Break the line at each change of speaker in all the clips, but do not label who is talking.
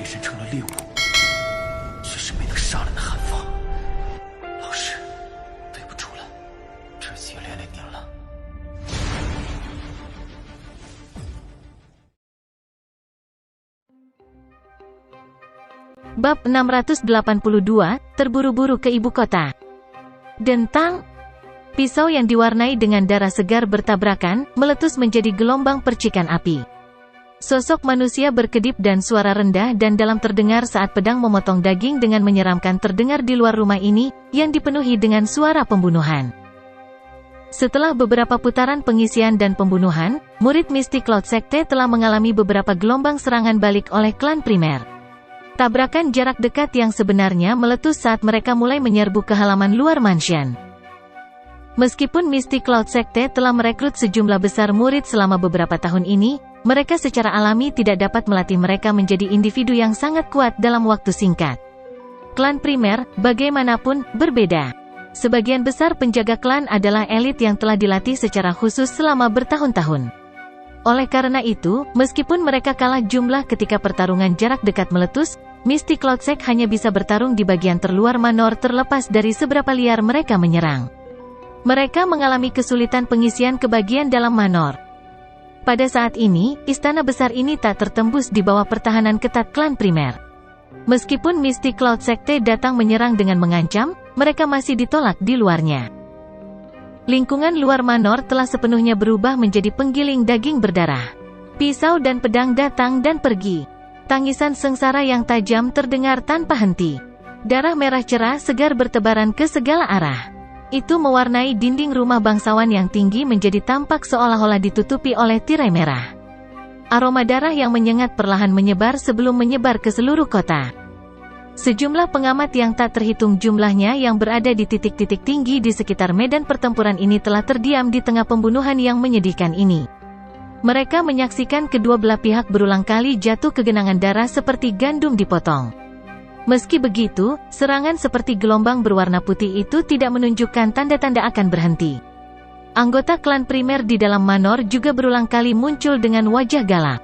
猎人成了猎物，却是没能杀了那韩放。老师，对不住了，这次也连累您了。
Bab 682, terburu-buru ke ibu kota. Dentang. Pisau yang diwarnai dengan darah segar bertabrakan, meletus menjadi gelombang percikan api. Sosok manusia berkedip dan suara rendah dan dalam terdengar saat pedang memotong daging dengan menyeramkan terdengar di luar rumah ini, yang dipenuhi dengan suara pembunuhan. Setelah beberapa putaran pengisian dan pembunuhan, murid Mystic Cloud Sekte telah mengalami beberapa gelombang serangan balik oleh klan primer. Tabrakan jarak dekat yang sebenarnya meletus saat mereka mulai menyerbu ke halaman luar mansion. Meskipun Mystic Cloud Sekte telah merekrut sejumlah besar murid selama beberapa tahun ini, mereka secara alami tidak dapat melatih mereka menjadi individu yang sangat kuat dalam waktu singkat. Klan primer, bagaimanapun, berbeda. Sebagian besar penjaga klan adalah elit yang telah dilatih secara khusus selama bertahun-tahun. Oleh karena itu, meskipun mereka kalah jumlah ketika pertarungan jarak dekat meletus, Mystic Cloud Sect hanya bisa bertarung di bagian terluar manor terlepas dari seberapa liar mereka menyerang. Mereka mengalami kesulitan pengisian ke bagian dalam manor. Pada saat ini, istana besar ini tak tertembus di bawah pertahanan ketat klan primer. Meskipun Mystic Cloud Sekte datang menyerang dengan mengancam, mereka masih ditolak di luarnya. Lingkungan luar manor telah sepenuhnya berubah menjadi penggiling daging berdarah. Pisau dan pedang datang dan pergi. Tangisan sengsara yang tajam terdengar tanpa henti. Darah merah cerah segar bertebaran ke segala arah. Itu mewarnai dinding rumah bangsawan yang tinggi menjadi tampak seolah-olah ditutupi oleh tirai merah. Aroma darah yang menyengat perlahan menyebar sebelum menyebar ke seluruh kota. Sejumlah pengamat yang tak terhitung jumlahnya yang berada di titik-titik tinggi di sekitar medan pertempuran ini telah terdiam di tengah pembunuhan yang menyedihkan ini. Mereka menyaksikan kedua belah pihak berulang kali jatuh ke genangan darah seperti gandum dipotong. Meski begitu, serangan seperti gelombang berwarna putih itu tidak menunjukkan tanda-tanda akan berhenti. Anggota klan primer di dalam manor juga berulang kali muncul dengan wajah galak.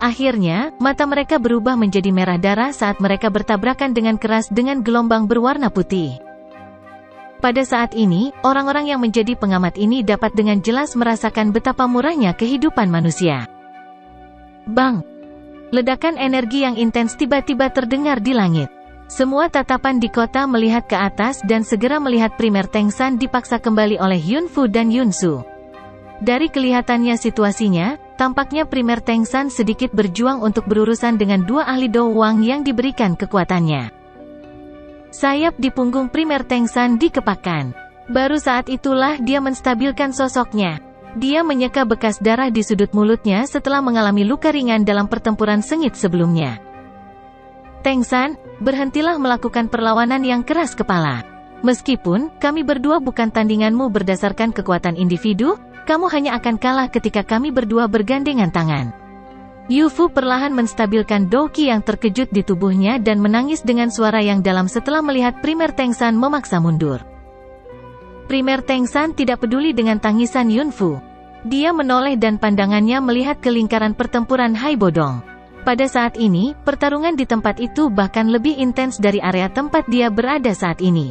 Akhirnya, mata mereka berubah menjadi merah darah saat mereka bertabrakan dengan keras dengan gelombang berwarna putih. Pada saat ini, orang-orang yang menjadi pengamat ini dapat dengan jelas merasakan betapa murahnya kehidupan manusia. Bang! Ledakan energi yang intens tiba-tiba terdengar di langit. Semua tatapan di kota melihat ke atas dan segera melihat primer Tengsan dipaksa kembali oleh Yunfu dan Yunsu. Dari kelihatannya situasinya, tampaknya primer Tengsan sedikit berjuang untuk berurusan dengan dua ahli Do Wang yang diberikan kekuatannya. Sayap di punggung primer Tengsan dikepakkan. Baru saat itulah dia menstabilkan sosoknya. Dia menyeka bekas darah di sudut mulutnya setelah mengalami luka ringan dalam pertempuran sengit sebelumnya. Tengsan, berhentilah melakukan perlawanan yang keras kepala. Meskipun, kami berdua bukan tandinganmu berdasarkan kekuatan individu, kamu hanya akan kalah ketika kami berdua bergandengan tangan. Yufu perlahan menstabilkan Douki yang terkejut di tubuhnya dan menangis dengan suara yang dalam setelah melihat primer Tengsan memaksa mundur. Primer Tengsan tidak peduli dengan tangisan Yunfu. Dia menoleh dan pandangannya melihat ke lingkaran pertempuran Hai Bodong. Pada saat ini, pertarungan di tempat itu bahkan lebih intens dari area tempat dia berada saat ini.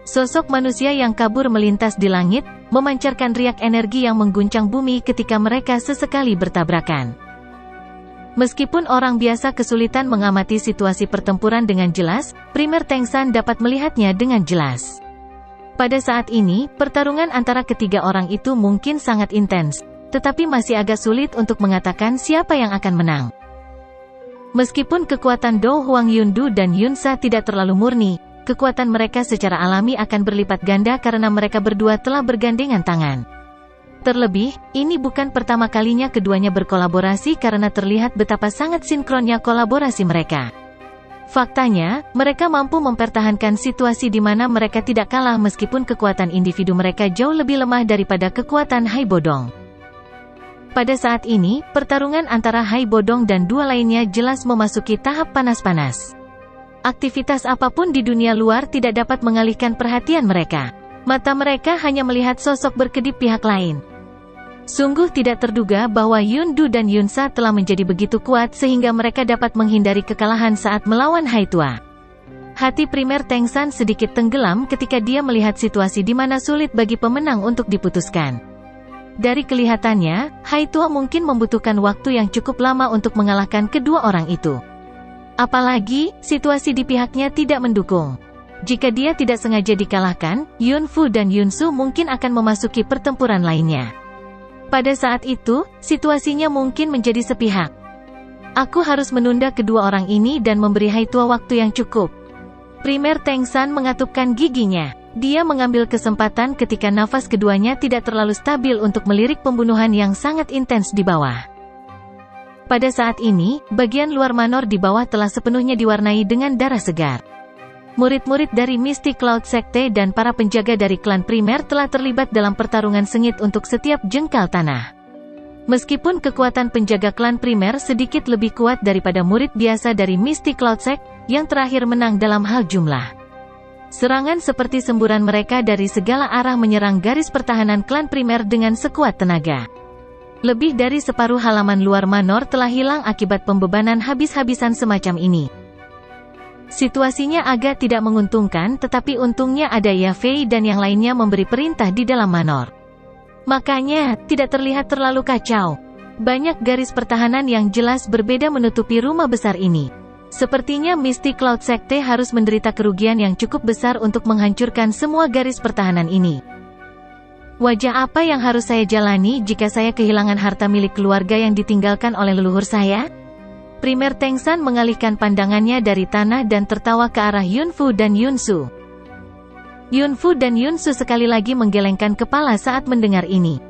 Sosok manusia yang kabur melintas di langit, memancarkan riak energi yang mengguncang bumi ketika mereka sesekali bertabrakan. Meskipun orang biasa kesulitan mengamati situasi pertempuran dengan jelas, primer Tengsan dapat melihatnya dengan jelas. Pada saat ini, pertarungan antara ketiga orang itu mungkin sangat intens, tetapi masih agak sulit untuk mengatakan siapa yang akan menang. Meskipun kekuatan Do Huang Yundu dan Yunsa tidak terlalu murni, kekuatan mereka secara alami akan berlipat ganda karena mereka berdua telah bergandengan tangan. Terlebih, ini bukan pertama kalinya keduanya berkolaborasi karena terlihat betapa sangat sinkronnya kolaborasi mereka. Faktanya, mereka mampu mempertahankan situasi di mana mereka tidak kalah meskipun kekuatan individu mereka jauh lebih lemah daripada kekuatan Hai Bodong. Pada saat ini, pertarungan antara Hai Bodong dan dua lainnya jelas memasuki tahap panas-panas. Aktivitas apapun di dunia luar tidak dapat mengalihkan perhatian mereka. Mata mereka hanya melihat sosok berkedip pihak lain. Sungguh tidak terduga bahwa Yun Du dan Yun Sa telah menjadi begitu kuat sehingga mereka dapat menghindari kekalahan saat melawan Hai Tua. Hati primer Teng San sedikit tenggelam ketika dia melihat situasi di mana sulit bagi pemenang untuk diputuskan. Dari kelihatannya, Hai Tua mungkin membutuhkan waktu yang cukup lama untuk mengalahkan kedua orang itu. Apalagi, situasi di pihaknya tidak mendukung. Jika dia tidak sengaja dikalahkan, Yun Fu dan Yun Su mungkin akan memasuki pertempuran lainnya. Pada saat itu, situasinya mungkin menjadi sepihak. Aku harus menunda kedua orang ini dan memberi Hai Tua waktu yang cukup. Primer Teng San mengatupkan giginya. Dia mengambil kesempatan ketika nafas keduanya tidak terlalu stabil untuk melirik pembunuhan yang sangat intens di bawah. Pada saat ini, bagian luar manor di bawah telah sepenuhnya diwarnai dengan darah segar. Murid-murid dari Mystic Cloud Sekte dan para penjaga dari klan primer telah terlibat dalam pertarungan sengit untuk setiap jengkal tanah. Meskipun kekuatan penjaga klan primer sedikit lebih kuat daripada murid biasa dari Mystic Cloud Sect, yang terakhir menang dalam hal jumlah. Serangan seperti semburan mereka dari segala arah menyerang garis pertahanan klan primer dengan sekuat tenaga. Lebih dari separuh halaman luar manor telah hilang akibat pembebanan habis-habisan semacam ini. Situasinya agak tidak menguntungkan, tetapi untungnya ada Ya Fei dan yang lainnya memberi perintah di dalam manor. Makanya, tidak terlihat terlalu kacau. Banyak garis pertahanan yang jelas berbeda menutupi rumah besar ini. Sepertinya Mystic Cloud Sekte harus menderita kerugian yang cukup besar untuk menghancurkan semua garis pertahanan ini. Wajah apa yang harus saya jalani jika saya kehilangan harta milik keluarga yang ditinggalkan oleh leluhur saya? Primer Teng San mengalihkan pandangannya dari tanah dan tertawa ke arah Yun Fu dan Yun Su. Yun Fu dan Yun Su sekali lagi menggelengkan kepala saat mendengar ini.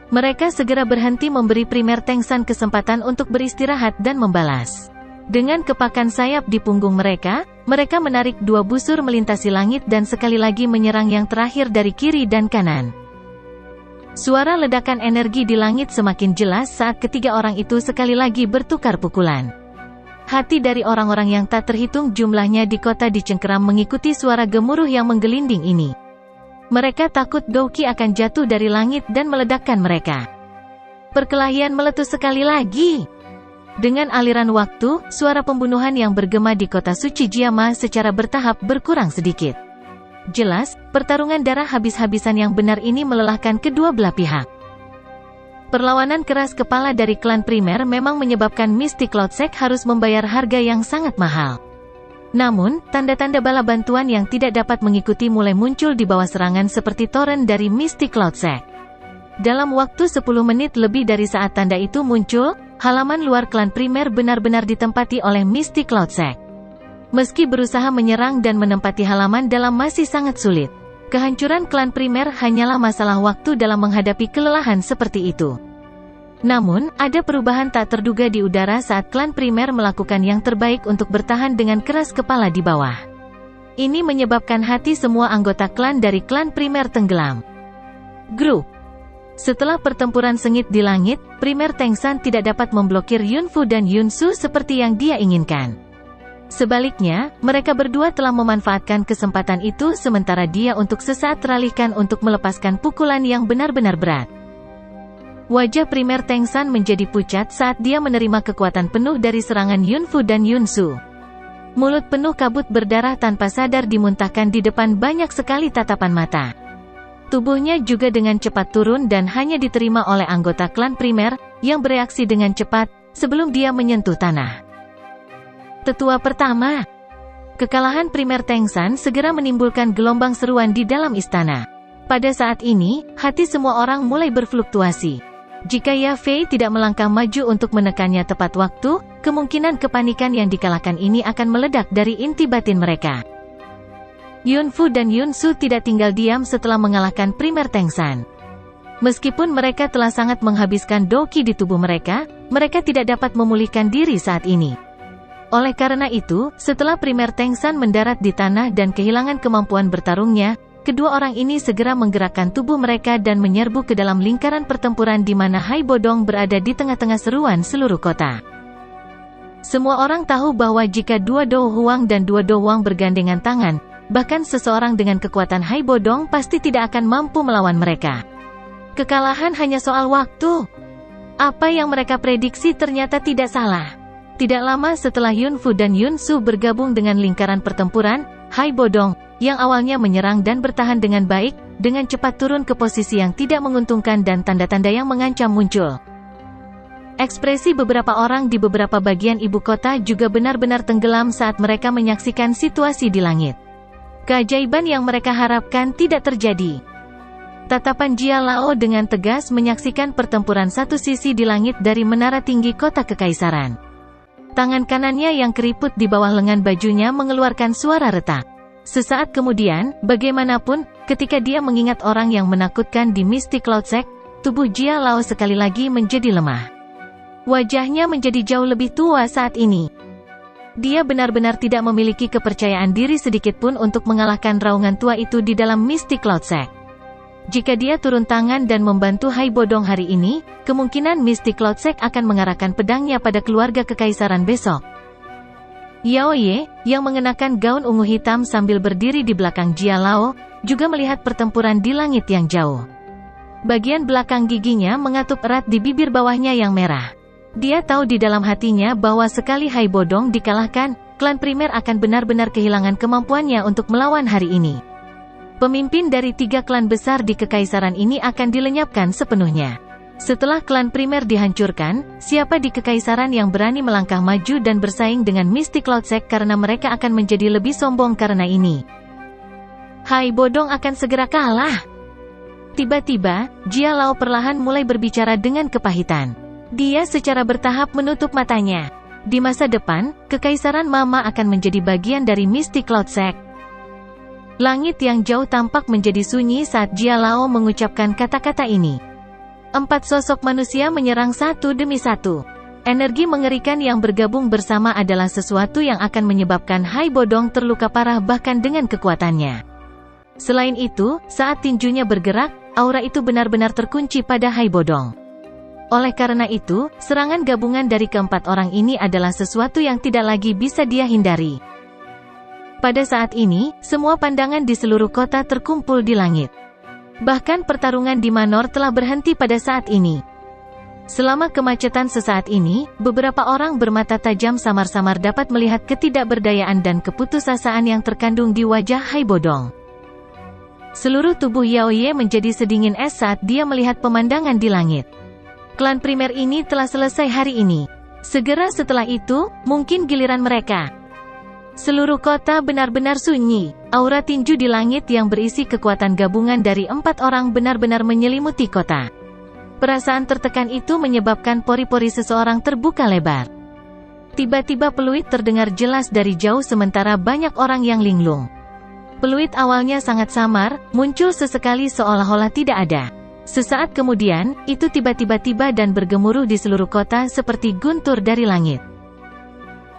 Mereka segera berhenti memberi Primer Teng San kesempatan untuk beristirahat dan membalas. Dengan kepakan sayap di punggung mereka, mereka menarik dua busur melintasi langit dan sekali lagi menyerang yang terakhir dari kiri dan kanan. Suara ledakan energi di langit semakin jelas saat ketiga orang itu sekali lagi bertukar pukulan. Hati dari orang-orang yang tak terhitung jumlahnya di kota dicengkeram mengikuti suara gemuruh yang menggelinding ini. Mereka takut Gouqi akan jatuh dari langit dan meledakkan mereka. Perkelahian meletus sekali lagi. Dengan aliran waktu, suara pembunuhan yang bergema di kota suci Jiama secara bertahap berkurang sedikit. Jelas, pertarungan darah habis-habisan yang benar ini melelahkan kedua belah pihak. Perlawanan keras kepala dari klan primer memang menyebabkan Mystic Cloud Sect harus membayar harga yang sangat mahal. Namun, tanda-tanda bala bantuan yang tidak dapat mengikuti mulai muncul di bawah serangan seperti toren dari Mystic Cloud Sect. Dalam waktu 10 menit lebih dari saat tanda itu muncul, halaman luar klan primer benar-benar ditempati oleh Mystic Cloud Sect. Meski berusaha menyerang dan menempati halaman dalam masih sangat sulit. Kehancuran klan primer hanyalah masalah waktu dalam menghadapi kelelahan seperti itu. Namun, ada perubahan tak terduga di udara saat klan primer melakukan yang terbaik untuk bertahan dengan keras kepala di bawah. Ini menyebabkan hati semua anggota klan dari klan primer tenggelam. Grup. Setelah pertempuran sengit di langit, Primer Teng San tidak dapat memblokir Yun Fu dan Yun Su seperti yang dia inginkan. Sebaliknya, mereka berdua telah memanfaatkan kesempatan itu sementara dia untuk sesaat teralihkan untuk melepaskan pukulan yang benar-benar berat. Wajah Primer Teng San menjadi pucat saat dia menerima kekuatan penuh dari serangan Yun Fu dan Yun Su. Mulut penuh kabut berdarah tanpa sadar dimuntahkan di depan banyak sekali tatapan mata. Tubuhnya juga dengan cepat turun dan hanya diterima oleh anggota klan primer, yang bereaksi dengan cepat, sebelum dia menyentuh tanah. Tetua pertama. Kekalahan Primer Teng San segera menimbulkan gelombang seruan di dalam istana. Pada saat ini, hati semua orang mulai berfluktuasi. Jika Ya Fei tidak melangkah maju untuk menekannya tepat waktu, kemungkinan kepanikan yang dikalahkan ini akan meledak dari inti batin mereka. Yun Fu dan Yun Su tidak tinggal diam setelah mengalahkan Primer Teng San. Meskipun mereka telah sangat menghabiskan doki di tubuh mereka, mereka tidak dapat memulihkan diri saat ini. Oleh karena itu, setelah Primer Teng San mendarat di tanah dan kehilangan kemampuan bertarungnya, kedua orang ini segera menggerakkan tubuh mereka dan menyerbu ke dalam lingkaran pertempuran di mana Hai Bodong berada di tengah-tengah seruan seluruh kota. Semua orang tahu bahwa jika dua Do Huang dan dua Do Wang bergandengan tangan, bahkan seseorang dengan kekuatan Hai Bodong pasti tidak akan mampu melawan mereka. Kekalahan hanya soal waktu. Apa yang mereka prediksi ternyata tidak salah. Tidak lama setelah Yun Fu dan Yun Su bergabung dengan lingkaran pertempuran, Hai Bodong, yang awalnya menyerang dan bertahan dengan baik, dengan cepat turun ke posisi yang tidak menguntungkan dan tanda-tanda yang mengancam muncul. Ekspresi beberapa orang di beberapa bagian ibu kota juga benar-benar tenggelam saat mereka menyaksikan situasi di langit. Keajaiban yang mereka harapkan tidak terjadi. Tatapan Jia Lao dengan tegas menyaksikan pertempuran satu sisi di langit dari menara tinggi kota kekaisaran. Tangan kanannya yang keriput di bawah lengan bajunya mengeluarkan suara retak. Sesaat kemudian, bagaimanapun, ketika dia mengingat orang yang menakutkan di Mystic Cloud Sect, tubuh Jia Lao sekali lagi menjadi lemah. Wajahnya menjadi jauh lebih tua saat ini. Dia benar-benar tidak memiliki kepercayaan diri sedikitpun untuk mengalahkan raungan tua itu di dalam Mystic Cloud Sect. Jika dia turun tangan dan membantu Hai Bodong hari ini, kemungkinan Mystic Cloud Sect akan mengarahkan pedangnya pada keluarga kekaisaran besok. Yao Ye, yang mengenakan gaun ungu hitam sambil berdiri di belakang Jia Lao, juga melihat pertempuran di langit yang jauh. Bagian belakang giginya mengatup erat di bibir bawahnya yang merah. Dia tahu di dalam hatinya bahwa sekali Hai Bodong dikalahkan, klan primer akan benar-benar kehilangan kemampuannya untuk melawan hari ini. Pemimpin dari 3 klan besar di kekaisaran ini akan dilenyapkan sepenuhnya. Setelah klan primer dihancurkan, siapa di kekaisaran yang berani melangkah maju dan bersaing dengan Mystic Cloud Sect karena mereka akan menjadi lebih sombong karena ini. Hai Bodong akan segera kalah. Tiba-tiba, Jia Lao perlahan mulai berbicara dengan kepahitan. Dia secara bertahap menutup matanya. Di masa depan, kekaisaran Mama akan menjadi bagian dari Mystic Cloud Sect. Langit yang jauh tampak menjadi sunyi saat Jia Lao mengucapkan kata-kata ini. 4 sosok manusia menyerang satu demi satu. Energi mengerikan yang bergabung bersama adalah sesuatu yang akan menyebabkan Hai Bodong terluka parah bahkan dengan kekuatannya. Selain itu, saat tinjunya bergerak, aura itu benar-benar terkunci pada Hai Bodong. Oleh karena itu, serangan gabungan dari keempat orang ini adalah sesuatu yang tidak lagi bisa dia hindari. Pada saat ini, semua pandangan di seluruh kota terkumpul di langit. Bahkan pertarungan di Manor telah berhenti pada saat ini. Selama kemacetan sesaat ini, beberapa orang bermata tajam samar-samar dapat melihat ketidakberdayaan dan keputusasaan yang terkandung di wajah Hai Bodong. Seluruh tubuh Yao Ye menjadi sedingin es saat dia melihat pemandangan di langit. Klan primer ini telah selesai hari ini. Segera setelah itu, mungkin giliran mereka. Seluruh kota benar-benar sunyi. Aura tinju di langit yang berisi kekuatan gabungan dari 4 orang benar-benar menyelimuti kota. Perasaan tertekan itu menyebabkan pori-pori seseorang terbuka lebar. Tiba-tiba peluit terdengar jelas dari jauh sementara banyak orang yang linglung. Peluit awalnya sangat samar, muncul sesekali seolah-olah tidak ada. Sesaat kemudian, itu tiba-tiba tiba dan bergemuruh di seluruh kota seperti guntur dari langit.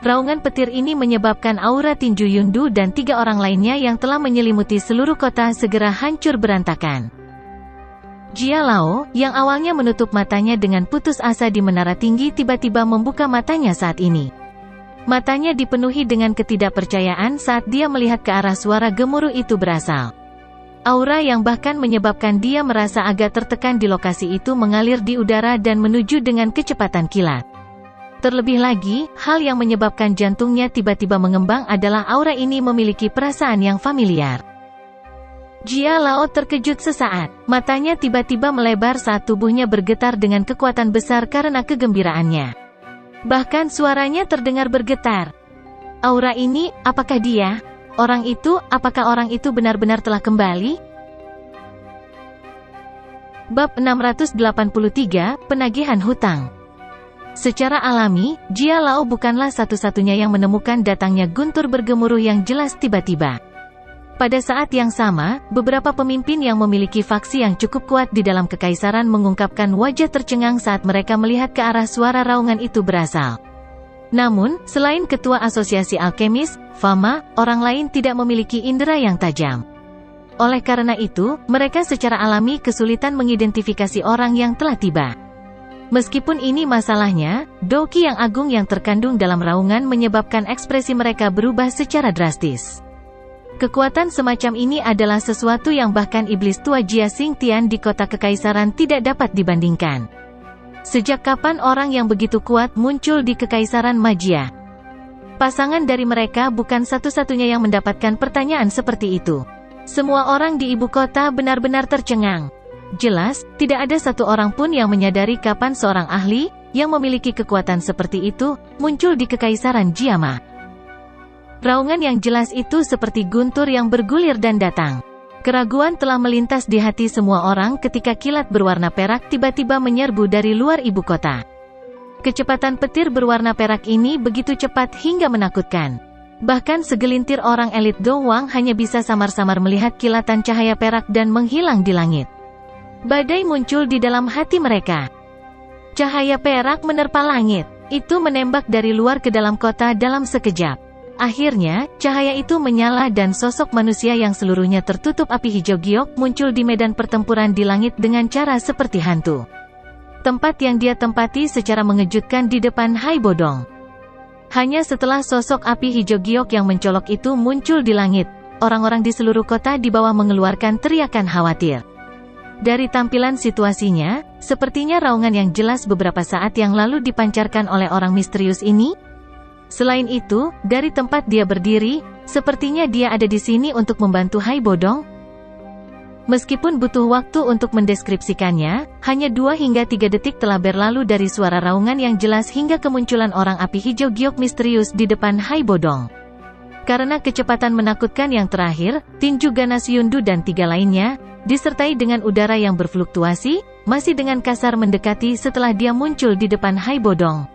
Raungan petir ini menyebabkan aura tinju Yundu dan 3 orang lainnya yang telah menyelimuti seluruh kota segera hancur berantakan. Jia Lao, yang awalnya menutup matanya dengan putus asa di menara tinggi tiba-tiba membuka matanya saat ini. Matanya dipenuhi dengan ketidakpercayaan saat dia melihat ke arah suara gemuruh itu berasal. Aura yang bahkan menyebabkan dia merasa agak tertekan di lokasi itu mengalir di udara dan menuju dengan kecepatan kilat. Terlebih lagi, hal yang menyebabkan jantungnya tiba-tiba mengembang adalah aura ini memiliki perasaan yang familiar. Jia Lao terkejut sesaat. Matanya tiba-tiba melebar saat tubuhnya bergetar dengan kekuatan besar karena kegembiraannya. Bahkan suaranya terdengar bergetar. Aura ini, apakah dia? Orang itu, apakah orang itu benar-benar telah kembali? Bab 683, Penagihan Hutang. Secara alami, Jia Lao bukanlah satu-satunya yang menemukan datangnya guntur bergemuruh yang jelas tiba-tiba. Pada saat yang sama, beberapa pemimpin yang memiliki faksi yang cukup kuat di dalam kekaisaran mengungkapkan wajah tercengang saat mereka melihat ke arah suara raungan itu berasal. Namun, selain ketua asosiasi alkemis, Fama, orang lain tidak memiliki indera yang tajam. Oleh karena itu, mereka secara alami kesulitan mengidentifikasi orang yang telah tiba. Meskipun ini masalahnya, Doki yang agung yang terkandung dalam raungan menyebabkan ekspresi mereka berubah secara drastis. Kekuatan semacam ini adalah sesuatu yang bahkan iblis tua Jia Xingtian di kota kekaisaran tidak dapat dibandingkan. Sejak kapan orang yang begitu kuat muncul di kekaisaran Majia? Pasangan dari mereka bukan satu-satunya yang mendapatkan pertanyaan seperti itu. Semua orang di ibu kota benar-benar tercengang. Jelas, tidak ada satu orang pun yang menyadari kapan seorang ahli, yang memiliki kekuatan seperti itu, muncul di kekaisaran Jiama. Raungan yang jelas itu seperti guntur yang bergulir dan datang. Keraguan telah melintas di hati semua orang ketika kilat berwarna perak tiba-tiba menyerbu dari luar ibu kota. Kecepatan petir berwarna perak ini begitu cepat hingga menakutkan. Bahkan segelintir orang elit doang hanya bisa samar-samar melihat kilatan cahaya perak dan menghilang di langit. Badai muncul di dalam hati mereka. Cahaya perak menerpa langit. Itu menembak dari luar ke dalam kota dalam sekejap. Akhirnya, cahaya itu menyala dan sosok manusia yang seluruhnya tertutup api hijau giok muncul di medan pertempuran di langit dengan cara seperti hantu. Tempat yang dia tempati secara mengejutkan di depan Hai Bodong. Hanya setelah sosok api hijau giok yang mencolok itu muncul di langit, orang-orang di seluruh kota di bawah mengeluarkan teriakan khawatir. Dari tampilan situasinya, sepertinya raungan yang jelas beberapa saat yang lalu dipancarkan oleh orang misterius ini. Selain itu, dari tempat dia berdiri, sepertinya dia ada di sini untuk membantu Hai Bodong. Meskipun butuh waktu untuk mendeskripsikannya, hanya 2 hingga 3 detik telah berlalu dari suara raungan yang jelas hingga kemunculan orang api hijau giok misterius di depan Hai Bodong. Karena kecepatan menakutkan yang terakhir, tinju ganas Yundu dan 3 lainnya, disertai dengan udara yang berfluktuasi, masih dengan kasar mendekati setelah dia muncul di depan Hai Bodong.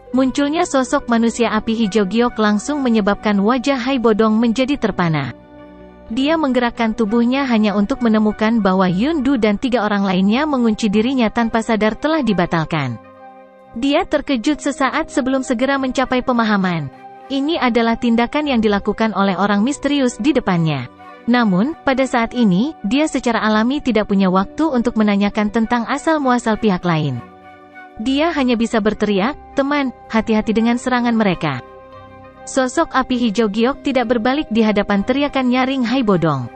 Munculnya sosok manusia api hijau giok langsung menyebabkan wajah Hai Bodong menjadi terpana. Dia menggerakkan tubuhnya hanya untuk menemukan bahwa Yundu dan 3 orang lainnya mengunci dirinya tanpa sadar telah dibatalkan. Dia terkejut sesaat sebelum segera mencapai pemahaman. Ini adalah tindakan yang dilakukan oleh orang misterius di depannya. Namun, pada saat ini, dia secara alami tidak punya waktu untuk menanyakan tentang asal-muasal pihak lain. Dia hanya bisa berteriak, "Teman, hati-hati dengan serangan mereka." Sosok api hijau giok tidak berbalik di hadapan teriakan nyaring Hai Bodong.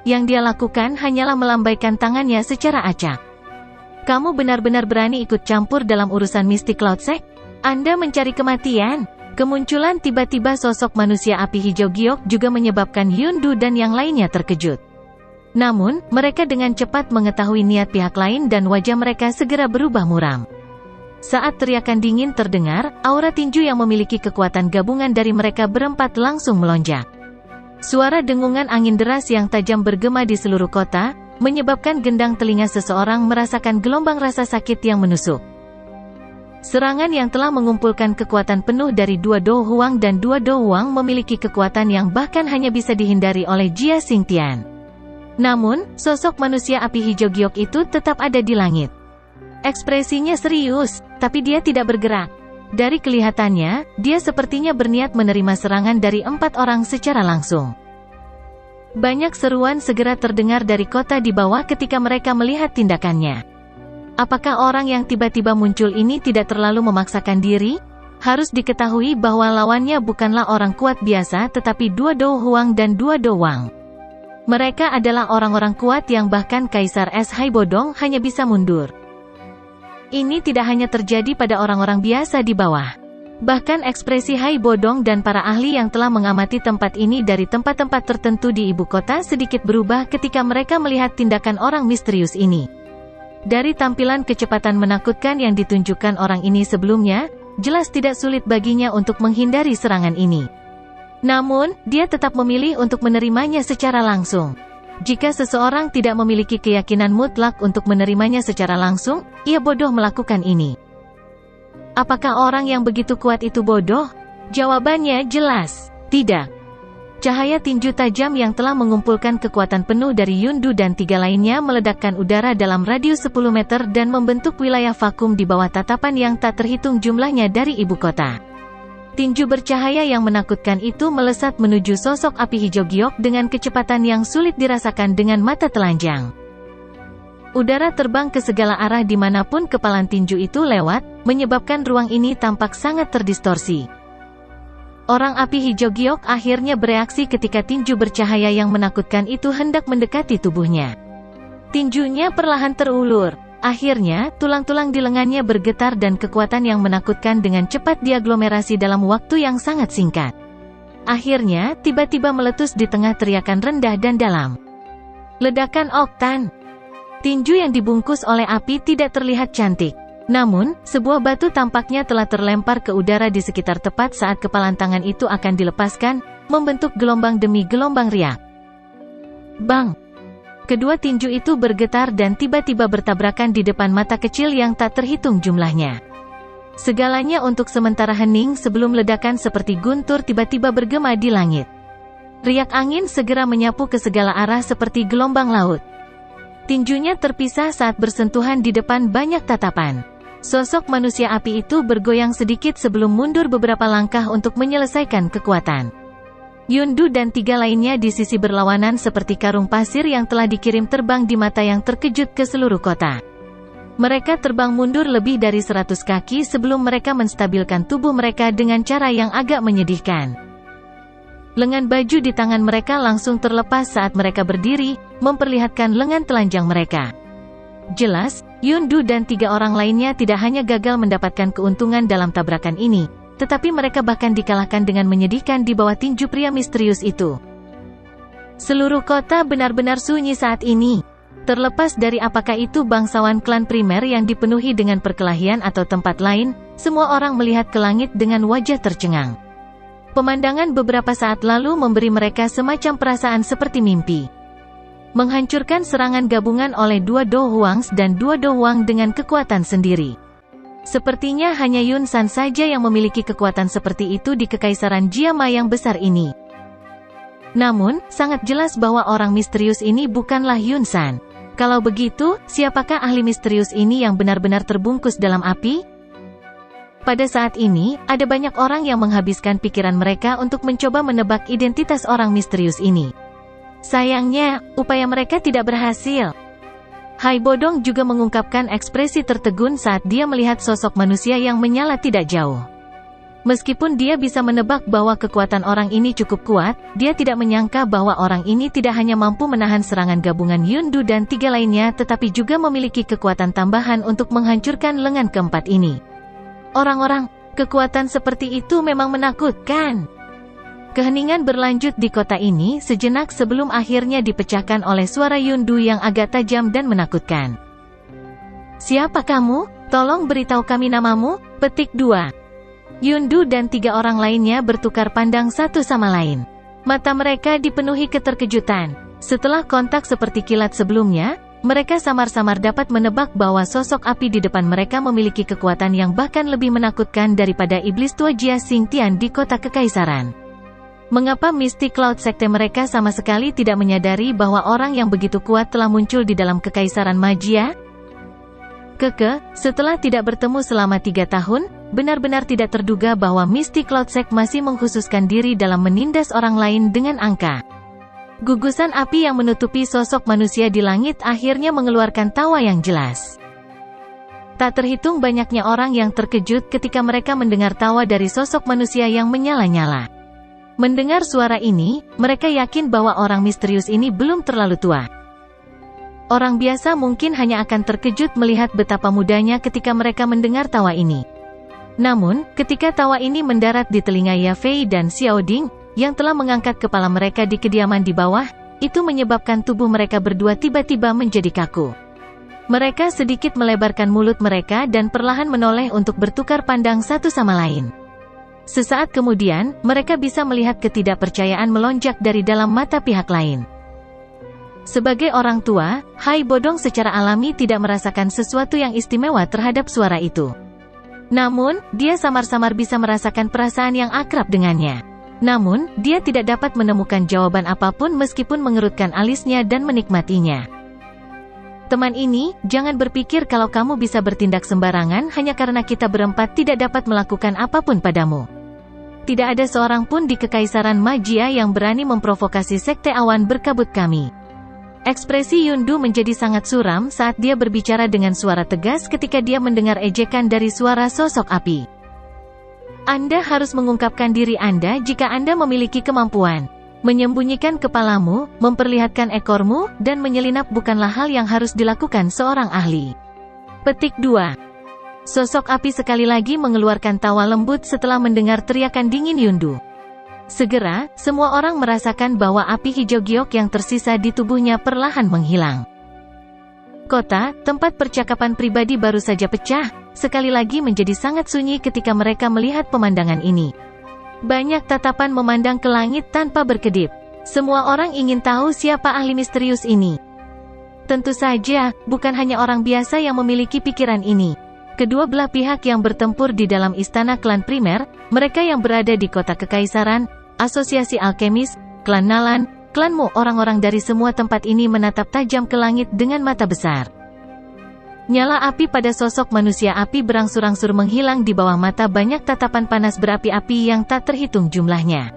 Yang dia lakukan hanyalah melambaikan tangannya secara acak. "Kamu benar-benar berani ikut campur dalam urusan mistik Cloud Sect? Anda mencari kematian?" Kemunculan tiba-tiba sosok manusia api hijau giok juga menyebabkan Yundu dan yang lainnya terkejut. Namun, mereka dengan cepat mengetahui niat pihak lain dan wajah mereka segera berubah muram. Saat teriakan dingin terdengar, aura tinju yang memiliki kekuatan gabungan dari mereka berempat langsung melonjak. Suara dengungan angin deras yang tajam bergema di seluruh kota, menyebabkan gendang telinga seseorang merasakan gelombang rasa sakit yang menusuk. Serangan yang telah mengumpulkan kekuatan penuh dari 2 Do Huang dan 2 Do Huang memiliki kekuatan yang bahkan hanya bisa dihindari oleh Jia Xingtian. Namun, sosok manusia api hijau giok itu tetap ada di langit. Ekspresinya serius, tapi dia tidak bergerak. Dari kelihatannya, dia sepertinya berniat menerima serangan dari 4 orang secara langsung. Banyak seruan segera terdengar dari kota di bawah ketika mereka melihat tindakannya. Apakah orang yang tiba-tiba muncul ini tidak terlalu memaksakan diri? Harus diketahui bahwa lawannya bukanlah orang kuat biasa tetapi 2 Do Huang dan 2 Do Wang. Mereka adalah orang-orang kuat yang bahkan Kaisar Es Hai Bodong hanya bisa mundur. Ini tidak hanya terjadi pada orang-orang biasa di bawah. Bahkan ekspresi Hai Bodong dan para ahli yang telah mengamati tempat ini dari tempat-tempat tertentu di ibu kota sedikit berubah ketika mereka melihat tindakan orang misterius ini. Dari tampilan kecepatan menakutkan yang ditunjukkan orang ini sebelumnya, jelas tidak sulit baginya untuk menghindari serangan ini. Namun, dia tetap memilih untuk menerimanya secara langsung. Jika seseorang tidak memiliki keyakinan mutlak untuk menerimanya secara langsung, ia bodoh melakukan ini. Apakah orang yang begitu kuat itu bodoh? Jawabannya jelas, tidak. Cahaya tinju tajam yang telah mengumpulkan kekuatan penuh dari Yundu dan 3 lainnya meledakkan udara dalam radius 10 meter dan membentuk wilayah vakum di bawah tatapan yang tak terhitung jumlahnya dari ibu kota. Tinju bercahaya yang menakutkan itu melesat menuju sosok api hijau giok dengan kecepatan yang sulit dirasakan dengan mata telanjang. Udara terbang ke segala arah dimanapun kepalan tinju itu lewat, menyebabkan ruang ini tampak sangat terdistorsi. Orang api hijau giok akhirnya bereaksi ketika tinju bercahaya yang menakutkan itu hendak mendekati tubuhnya. Tinjunya perlahan terulur. Akhirnya, tulang-tulang di lengannya bergetar dan kekuatan yang menakutkan dengan cepat diaglomerasi dalam waktu yang sangat singkat. Akhirnya, tiba-tiba meletus di tengah teriakan rendah dan dalam. Ledakan oktan. Tinju yang dibungkus oleh api tidak terlihat cantik. Namun, sebuah batu tampaknya telah terlempar ke udara di sekitar tepat saat kepalan tangan itu akan dilepaskan, membentuk gelombang demi gelombang riak. Bang! Kedua tinju itu bergetar dan tiba-tiba bertabrakan di depan mata kecil yang tak terhitung jumlahnya. Segalanya untuk sementara hening sebelum ledakan seperti guntur tiba-tiba bergema di langit. Riak angin segera menyapu ke segala arah seperti gelombang laut. Tinjunya terpisah saat bersentuhan di depan banyak tatapan. Sosok manusia api itu bergoyang sedikit sebelum mundur beberapa langkah untuk menyelesaikan kekuatan. Yundu dan 3 lainnya di sisi berlawanan seperti karung pasir yang telah dikirim terbang di mata yang terkejut ke seluruh kota. Mereka terbang mundur lebih dari 100 kaki sebelum mereka menstabilkan tubuh mereka dengan cara yang agak menyedihkan. Lengan baju di tangan mereka langsung terlepas saat mereka berdiri, memperlihatkan lengan telanjang mereka. Jelas, Yundu dan 3 orang lainnya tidak hanya gagal mendapatkan keuntungan dalam tabrakan ini, tetapi mereka bahkan dikalahkan dengan menyedihkan di bawah tinju pria misterius itu. Seluruh kota benar-benar sunyi saat ini. Terlepas dari apakah itu bangsawan klan primer yang dipenuhi dengan perkelahian atau tempat lain, semua orang melihat ke langit dengan wajah tercengang. Pemandangan beberapa saat lalu memberi mereka semacam perasaan seperti mimpi. Menghancurkan serangan gabungan oleh 2 Do Huangs dan 2 Do Huang dengan kekuatan sendiri. Sepertinya hanya Yun San saja yang memiliki kekuatan seperti itu di Kekaisaran Jiama yang besar ini. Namun, sangat jelas bahwa orang misterius ini bukanlah Yun San. Kalau begitu, siapakah ahli misterius ini yang benar-benar terbungkus dalam api? Pada saat ini, ada banyak orang yang menghabiskan pikiran mereka untuk mencoba menebak identitas orang misterius ini. Sayangnya, upaya mereka tidak berhasil. Hai Bodong juga mengungkapkan ekspresi tertegun saat dia melihat sosok manusia yang menyala tidak jauh. Meskipun dia bisa menebak bahwa kekuatan orang ini cukup kuat, dia tidak menyangka bahwa orang ini tidak hanya mampu menahan serangan gabungan Yundu dan 3 lainnya tetapi juga memiliki kekuatan tambahan untuk menghancurkan lengan keempat ini. Orang-orang, kekuatan seperti itu memang menakutkan. Keheningan berlanjut di kota ini sejenak sebelum akhirnya dipecahkan oleh suara Yundu yang agak tajam dan menakutkan. Siapa kamu? Tolong beritahu kami namamu. Petik 2. Yundu dan 3 orang lainnya bertukar pandang satu sama lain. Mata mereka dipenuhi keterkejutan. Setelah kontak seperti kilat sebelumnya, mereka samar-samar dapat menebak bahwa sosok api di depan mereka memiliki kekuatan yang bahkan lebih menakutkan daripada iblis tua Jia Xingtian di kota Kekaisaran. Mengapa Mystic Cloud Sekte mereka sama sekali tidak menyadari bahwa orang yang begitu kuat telah muncul di dalam Kekaisaran Magia? Setelah tidak bertemu selama 3 tahun, benar-benar tidak terduga bahwa Mystic Cloud Sect masih mengkhususkan diri dalam menindas orang lain dengan angka. Gugusan api yang menutupi sosok manusia di langit akhirnya mengeluarkan tawa yang jelas. Tak terhitung banyaknya orang yang terkejut ketika mereka mendengar tawa dari sosok manusia yang menyala-nyala. Mendengar suara ini, mereka yakin bahwa orang misterius ini belum terlalu tua. Orang biasa mungkin hanya akan terkejut melihat betapa mudanya ketika mereka mendengar tawa ini. Namun, ketika tawa ini mendarat di telinga Ya Fei dan Xiao Ding, yang telah mengangkat kepala mereka di kediaman di bawah, itu menyebabkan tubuh mereka berdua tiba-tiba menjadi kaku. Mereka sedikit melebarkan mulut mereka dan perlahan menoleh untuk bertukar pandang satu sama lain. Sesaat kemudian, mereka bisa melihat ketidakpercayaan melonjak dari dalam mata pihak lain. Sebagai orang tua, Hai Bodong secara alami tidak merasakan sesuatu yang istimewa terhadap suara itu. Namun, dia samar-samar bisa merasakan perasaan yang akrab dengannya. Namun, dia tidak dapat menemukan jawaban apapun meskipun mengerutkan alisnya dan menikmatinya. Teman ini, jangan berpikir kalau kamu bisa bertindak sembarangan hanya karena kita berempat tidak dapat melakukan apapun padamu. Tidak ada seorang pun di Kekaisaran Magia yang berani memprovokasi Sekte Awan Berkabut kami. Ekspresi Yundu menjadi sangat suram saat dia berbicara dengan suara tegas ketika dia mendengar ejekan dari suara sosok api. Anda harus mengungkapkan diri Anda jika Anda memiliki kemampuan. Menyembunyikan kepalamu, memperlihatkan ekormu, dan menyelinap bukanlah hal yang harus dilakukan seorang ahli. Petik 2. Sosok api sekali lagi mengeluarkan tawa lembut setelah mendengar teriakan dingin Yundu. Segera, semua orang merasakan bahwa api hijau giok yang tersisa di tubuhnya perlahan menghilang. Kota, tempat percakapan pribadi baru saja pecah, sekali lagi menjadi sangat sunyi ketika mereka melihat pemandangan ini. Banyak tatapan memandang ke langit tanpa berkedip. Semua orang ingin tahu siapa ahli misterius ini. Tentu saja, bukan hanya orang biasa yang memiliki pikiran ini. Kedua belah pihak yang bertempur di dalam istana klan primer, mereka yang berada di kota kekaisaran, asosiasi alkemis, klan Nalan, klanmu, orang-orang dari semua tempat ini menatap tajam ke langit dengan mata besar. Nyala api pada sosok manusia api berangsur-angsur menghilang di bawah mata banyak tatapan panas berapi-api yang tak terhitung jumlahnya.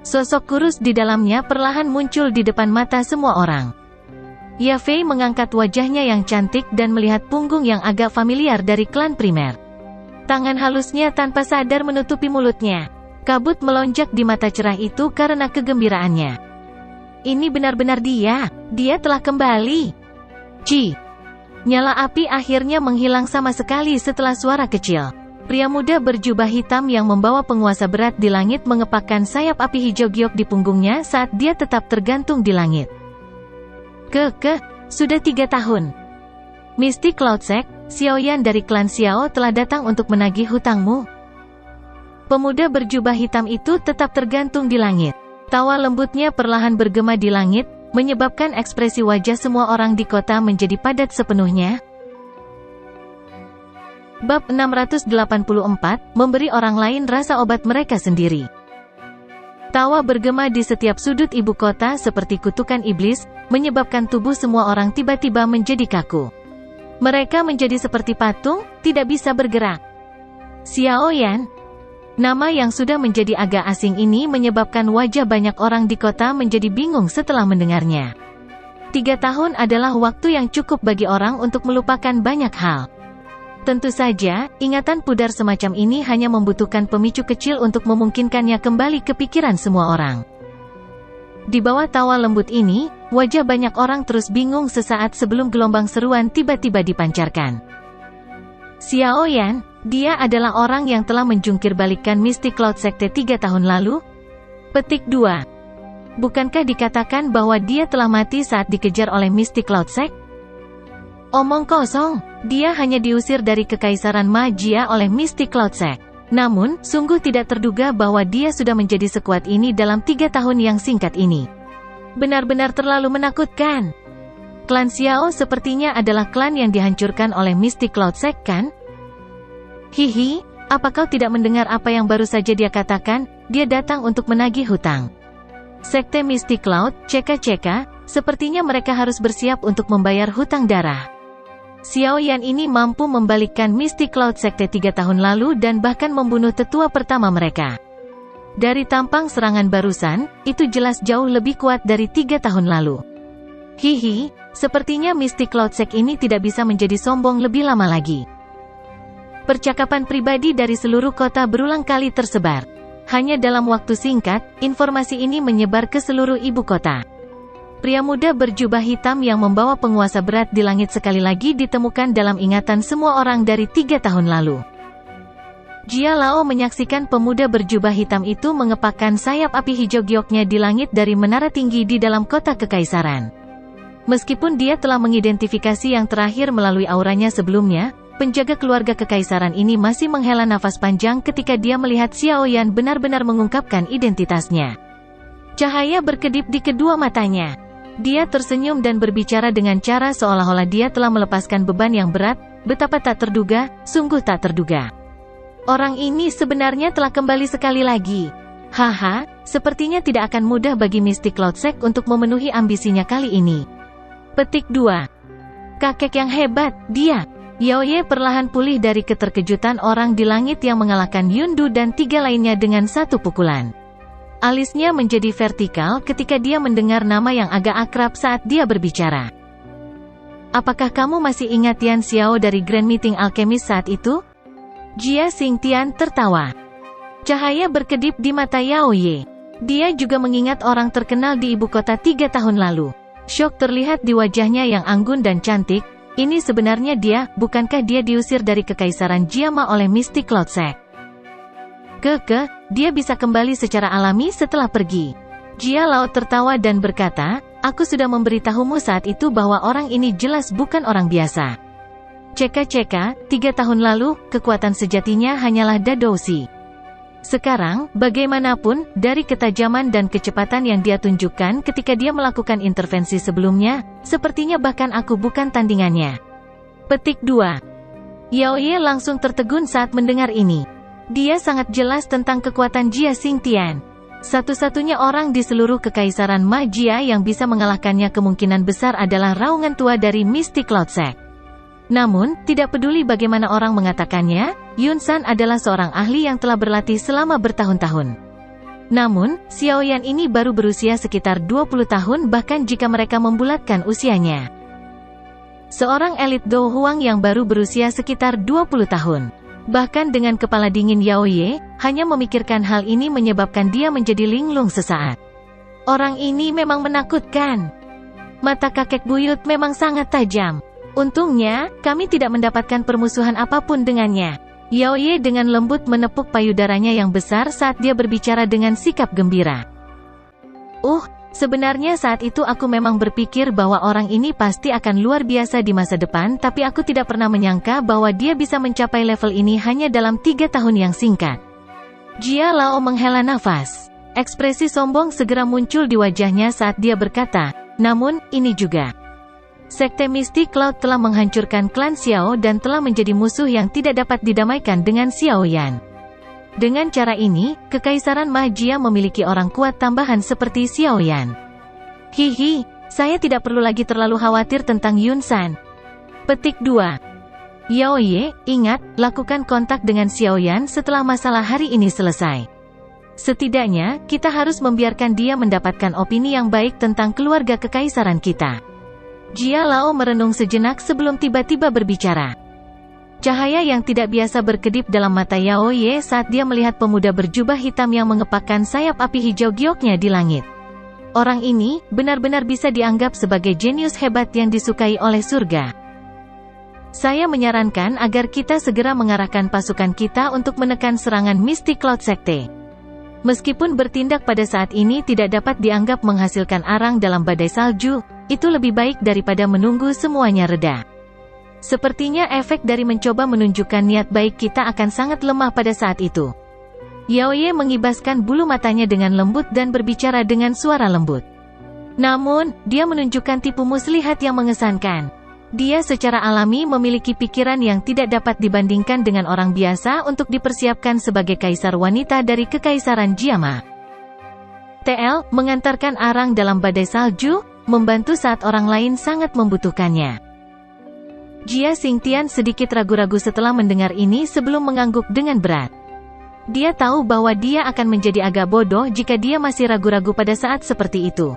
Sosok kurus di dalamnya perlahan muncul di depan mata semua orang. Yafei mengangkat wajahnya yang cantik dan melihat punggung yang agak familiar dari klan primer. Tangan halusnya tanpa sadar menutupi mulutnya. Kabut melonjak di mata cerah itu karena kegembiraannya. Ini benar-benar dia telah kembali. Ci. Nyala api akhirnya menghilang sama sekali setelah suara kecil. Pria muda berjubah hitam yang membawa penguasa berat di langit mengepakkan sayap api hijau giok di punggungnya saat dia tetap tergantung di langit. Sudah 3 tahun. Mystic Cloud Sect, Xiaoyan dari klan Xiao telah datang untuk menagih hutangmu. Pemuda berjubah hitam itu tetap tergantung di langit. Tawa lembutnya perlahan bergema di langit, menyebabkan ekspresi wajah semua orang di kota menjadi padat sepenuhnya. Bab 684, memberi orang lain rasa obat mereka sendiri. Tawa bergema di setiap sudut ibu kota seperti kutukan iblis, menyebabkan tubuh semua orang tiba-tiba menjadi kaku. Mereka menjadi seperti patung, tidak bisa bergerak. Xiaoyan. Nama yang sudah menjadi agak asing ini menyebabkan wajah banyak orang di kota menjadi bingung setelah mendengarnya. 3 tahun adalah waktu yang cukup bagi orang untuk melupakan banyak hal. Tentu saja, ingatan pudar semacam ini hanya membutuhkan pemicu kecil untuk memungkinkannya kembali ke pikiran semua orang. Di bawah tawa lembut ini, wajah banyak orang terus bingung sesaat sebelum gelombang seruan tiba-tiba dipancarkan. Xiaoyan, dia adalah orang yang telah menjungkir balikan Mystic Cloud Sekte 3 tahun lalu? Petik 2. Bukankah dikatakan bahwa dia telah mati saat dikejar oleh Mystic Cloud Sect? Omong kosong, dia hanya diusir dari Kekaisaran Magia oleh Mystic Cloud Sect. Namun, sungguh tidak terduga bahwa dia sudah menjadi sekuat ini dalam 3 tahun yang singkat ini. Benar-benar terlalu menakutkan. Klan Xiao sepertinya adalah klan yang dihancurkan oleh Mystic Cloud Sect, kan? Hihi, apa kau tidak mendengar apa yang baru saja dia katakan? Dia datang untuk menagih hutang. Sekte Mystic Cloud, ceka-ceka, sepertinya mereka harus bersiap untuk membayar hutang darah. Xiaoyan ini mampu membalikkan Mystic Cloud Sekte 3 tahun lalu dan bahkan membunuh tetua pertama mereka. Dari tampang serangan barusan, itu jelas jauh lebih kuat dari 3 tahun lalu. Hihi, sepertinya Mystic Cloud Sect ini tidak bisa menjadi sombong lebih lama lagi. Percakapan pribadi dari seluruh kota berulang kali tersebar. Hanya dalam waktu singkat, informasi ini menyebar ke seluruh ibu kota. Pria muda berjubah hitam yang membawa penguasa berat di langit sekali lagi ditemukan dalam ingatan semua orang dari 3 tahun lalu. Jia Lao menyaksikan pemuda berjubah hitam itu mengepakkan sayap api hijau gioknya di langit dari menara tinggi di dalam kota kekaisaran. Meskipun dia telah mengidentifikasi yang terakhir melalui auranya sebelumnya, penjaga keluarga kekaisaran ini masih menghela nafas panjang ketika dia melihat Xiaoyan benar-benar mengungkapkan identitasnya. Cahaya berkedip di kedua matanya. Dia tersenyum dan berbicara dengan cara seolah-olah dia telah melepaskan beban yang berat. Betapa tak terduga, sungguh tak terduga. Orang ini sebenarnya telah kembali sekali lagi. Haha, sepertinya tidak akan mudah bagi Mystic Cloud Sect untuk memenuhi ambisinya kali ini. Petik 2. Kakek yang hebat, dia. Yaoye perlahan pulih dari keterkejutan orang di langit yang mengalahkan Yundu dan 3 lainnya dengan 1 pukulan. Alisnya menjadi vertikal ketika dia mendengar nama yang agak akrab saat dia berbicara. Apakah kamu masih ingat Yan Xiao dari Grand Meeting Alchemist saat itu? Jia Xingtian tertawa. Cahaya berkedip di mata Yao Ye. Dia juga mengingat orang terkenal di ibu kota 3 tahun lalu. Syok terlihat di wajahnya yang anggun dan cantik. Ini sebenarnya dia, bukankah dia diusir dari Kekaisaran Jiama oleh Mystic Cloud Sect? Dia bisa kembali secara alami setelah pergi. Jia Lao tertawa dan berkata, aku sudah memberitahumu saat itu bahwa orang ini jelas bukan orang biasa. Ceka-ceka, 3 tahun lalu, kekuatan sejatinya hanyalah Dadoushi. Sekarang, bagaimanapun, dari ketajaman dan kecepatan yang dia tunjukkan ketika dia melakukan intervensi sebelumnya, sepertinya bahkan aku bukan tandingannya. Petik 2. Yao Ye langsung tertegun saat mendengar ini. Dia sangat jelas tentang kekuatan Jia Xingtian. Satu-satunya orang di seluruh Kekaisaran Magia yang bisa mengalahkannya kemungkinan besar adalah raungan tua dari Mystic Cloud Sect. Namun, tidak peduli bagaimana orang mengatakannya, Yun San adalah seorang ahli yang telah berlatih selama bertahun-tahun. Namun, Xiao Yan ini baru berusia sekitar 20 tahun bahkan jika mereka membulatkan usianya. Seorang elit Dou Huang yang baru berusia sekitar 20 tahun. Bahkan dengan kepala dingin Yao Ye, hanya memikirkan hal ini menyebabkan dia menjadi linglung sesaat. Orang ini memang menakutkan. Mata kakek buyut memang sangat tajam. Untungnya, kami tidak mendapatkan permusuhan apapun dengannya. Yao Ye dengan lembut menepuk payudaranya yang besar saat dia berbicara dengan sikap gembira. Sebenarnya saat itu aku memang berpikir bahwa orang ini pasti akan luar biasa di masa depan, tapi aku tidak pernah menyangka bahwa dia bisa mencapai level ini hanya dalam 3 tahun yang singkat. Jia Lao menghela nafas. Ekspresi sombong segera muncul di wajahnya saat dia berkata, namun, ini juga. Sekte Mystic Cloud telah menghancurkan klan Xiao dan telah menjadi musuh yang tidak dapat didamaikan dengan Xiao Yan. Dengan cara ini, Kekaisaran Magia memiliki orang kuat tambahan seperti Xiao Yan. Hihi, saya tidak perlu lagi terlalu khawatir tentang Yun San. Petik 2. Yao Ye, ingat, lakukan kontak dengan Xiao Yan setelah masalah hari ini selesai. Setidaknya, kita harus membiarkan dia mendapatkan opini yang baik tentang keluarga kekaisaran kita. Jia Lao merenung sejenak sebelum tiba-tiba berbicara. Cahaya yang tidak biasa berkedip dalam mata Yao Ye saat dia melihat pemuda berjubah hitam yang mengepakkan sayap api hijau gioknya di langit. Orang ini, benar-benar bisa dianggap sebagai jenius hebat yang disukai oleh surga. Saya menyarankan agar kita segera mengarahkan pasukan kita untuk menekan serangan Mystic Cloud Sekte. Meskipun bertindak pada saat ini tidak dapat dianggap menghasilkan arang dalam badai salju, itu lebih baik daripada menunggu semuanya reda. Sepertinya efek dari mencoba menunjukkan niat baik kita akan sangat lemah pada saat itu. Yao Ye mengibaskan bulu matanya dengan lembut dan berbicara dengan suara lembut. Namun, dia menunjukkan tipu muslihat yang mengesankan. Dia secara alami memiliki pikiran yang tidak dapat dibandingkan dengan orang biasa untuk dipersiapkan sebagai kaisar wanita dari Kekaisaran Jiama. TL, mengantarkan arang dalam badai salju, membantu saat orang lain sangat membutuhkannya. Jia Xingtian sedikit ragu-ragu setelah mendengar ini sebelum mengangguk dengan berat. Dia tahu bahwa dia akan menjadi agak bodoh jika dia masih ragu-ragu pada saat seperti itu.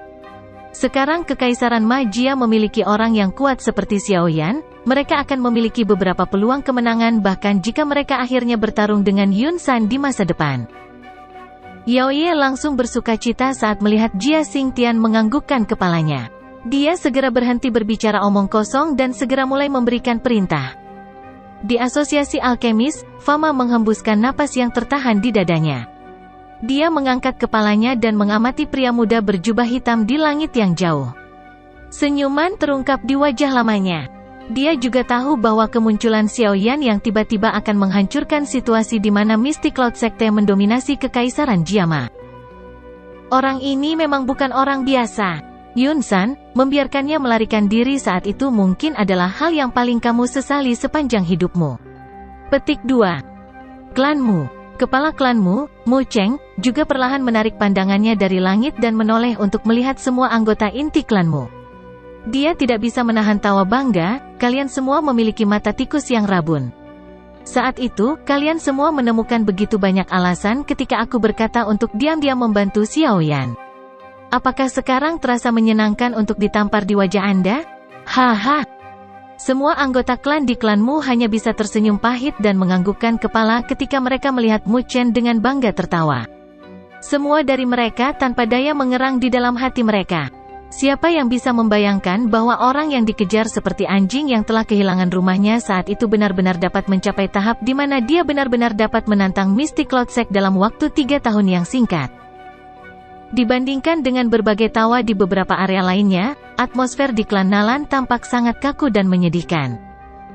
Sekarang Kekaisaran Magia memiliki orang yang kuat seperti Xiao Yan, mereka akan memiliki beberapa peluang kemenangan bahkan jika mereka akhirnya bertarung dengan Yun San di masa depan. Yao Ye langsung bersukacita saat melihat Jia Xingtian menganggukkan kepalanya. Dia segera berhenti berbicara omong kosong dan segera mulai memberikan perintah. Di Asosiasi Alkemis, Fama menghembuskan napas yang tertahan di dadanya. Dia mengangkat kepalanya dan mengamati pria muda berjubah hitam di langit yang jauh. Senyuman terungkap di wajah lamanya. Dia juga tahu bahwa kemunculan Xiao Yan yang tiba-tiba akan menghancurkan situasi di mana Mystic Cloud Sekte mendominasi Kekaisaran Jiama. Orang ini memang bukan orang biasa. Yun San, membiarkannya melarikan diri saat itu mungkin adalah hal yang paling kamu sesali sepanjang hidupmu. Petik 2. Klanmu. Kepala klanmu, Mu Cheng, juga perlahan menarik pandangannya dari langit dan menoleh untuk melihat semua anggota inti klanmu. Dia tidak bisa menahan tawa bangga, kalian semua memiliki mata tikus yang rabun. Saat itu, kalian semua menemukan begitu banyak alasan ketika aku berkata untuk diam-diam membantu Xiao Yan. Apakah sekarang terasa menyenangkan untuk ditampar di wajah Anda? Haha. Semua anggota klan di klanmu hanya bisa tersenyum pahit dan menganggukkan kepala ketika mereka melihat Mu Chen dengan bangga tertawa. Semua dari mereka tanpa daya mengerang di dalam hati mereka. Siapa yang bisa membayangkan bahwa orang yang dikejar seperti anjing yang telah kehilangan rumahnya saat itu benar-benar dapat mencapai tahap di mana dia benar-benar dapat menantang Mystic Cloud Sect dalam waktu 3 tahun yang singkat. Dibandingkan dengan berbagai tawa di beberapa area lainnya, atmosfer di klan Nalan tampak sangat kaku dan menyedihkan.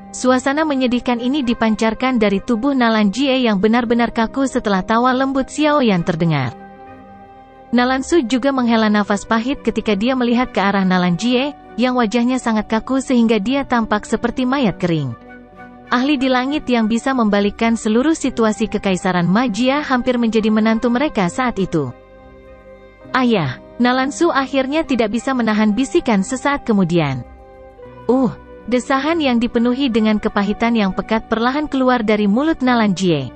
Suasana menyedihkan ini dipancarkan dari tubuh Nalan Jie yang benar-benar kaku setelah tawa lembut Xiaoyan terdengar. Nalan Su juga menghela nafas pahit ketika dia melihat ke arah Nalan Jie, yang wajahnya sangat kaku sehingga dia tampak seperti mayat kering. Ahli di langit yang bisa membalikkan seluruh situasi kekaisaran magia hampir menjadi menantu mereka saat itu. Ayah, Nalan Su akhirnya tidak bisa menahan bisikan sesaat kemudian. Desahan yang dipenuhi dengan kepahitan yang pekat perlahan keluar dari mulut Nalan Jie.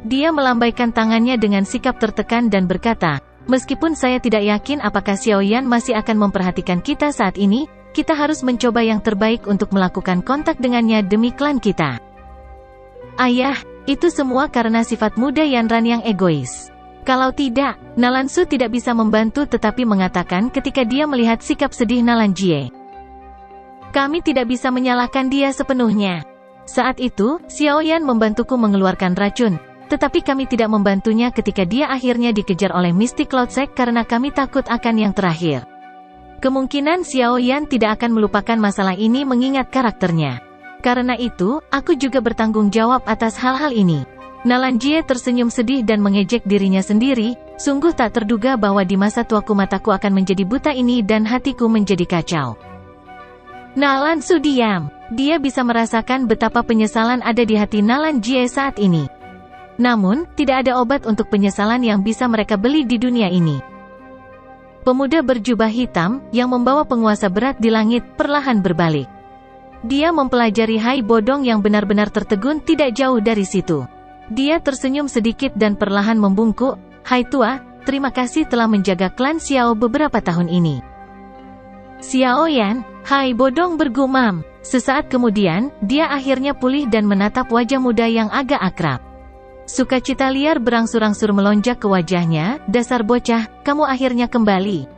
Dia melambaikan tangannya dengan sikap tertekan dan berkata, "Meskipun saya tidak yakin apakah Xiaoyan masih akan memperhatikan kita saat ini, kita harus mencoba yang terbaik untuk melakukan kontak dengannya demi klan kita." Ayah, itu semua karena sifat muda Yanran yang egois. Kalau tidak, Nalan Su tidak bisa membantu tetapi mengatakan ketika dia melihat sikap sedih Nalan Jie. "Kami tidak bisa menyalahkan dia sepenuhnya. Saat itu, Xiaoyan membantuku mengeluarkan racun. Tetapi kami tidak membantunya ketika dia akhirnya dikejar oleh Mystic Cloud Sect karena kami takut akan yang terakhir. Kemungkinan Xiaoyan tidak akan melupakan masalah ini mengingat karakternya. Karena itu, aku juga bertanggung jawab atas hal-hal ini." Nalan Jie tersenyum sedih dan mengejek dirinya sendiri, sungguh tak terduga bahwa di masa tuaku mataku akan menjadi buta ini dan hatiku menjadi kacau. Nalan Su diam. Dia bisa merasakan betapa penyesalan ada di hati Nalan Jie saat ini. Namun, tidak ada obat untuk penyesalan yang bisa mereka beli di dunia ini. Pemuda berjubah hitam, yang membawa penguasa berat di langit, perlahan berbalik. Dia mempelajari Hai Bodong yang benar-benar tertegun tidak jauh dari situ. Dia tersenyum sedikit dan perlahan membungkuk, "Hai tua, terima kasih telah menjaga klan Xiao beberapa tahun ini." "Xiaoyan," Hai Bodong bergumam. Sesaat kemudian, dia akhirnya pulih dan menatap wajah muda yang agak akrab. Sukacita liar berangsur-angsur melonjak ke wajahnya, "Dasar bocah, kamu akhirnya kembali."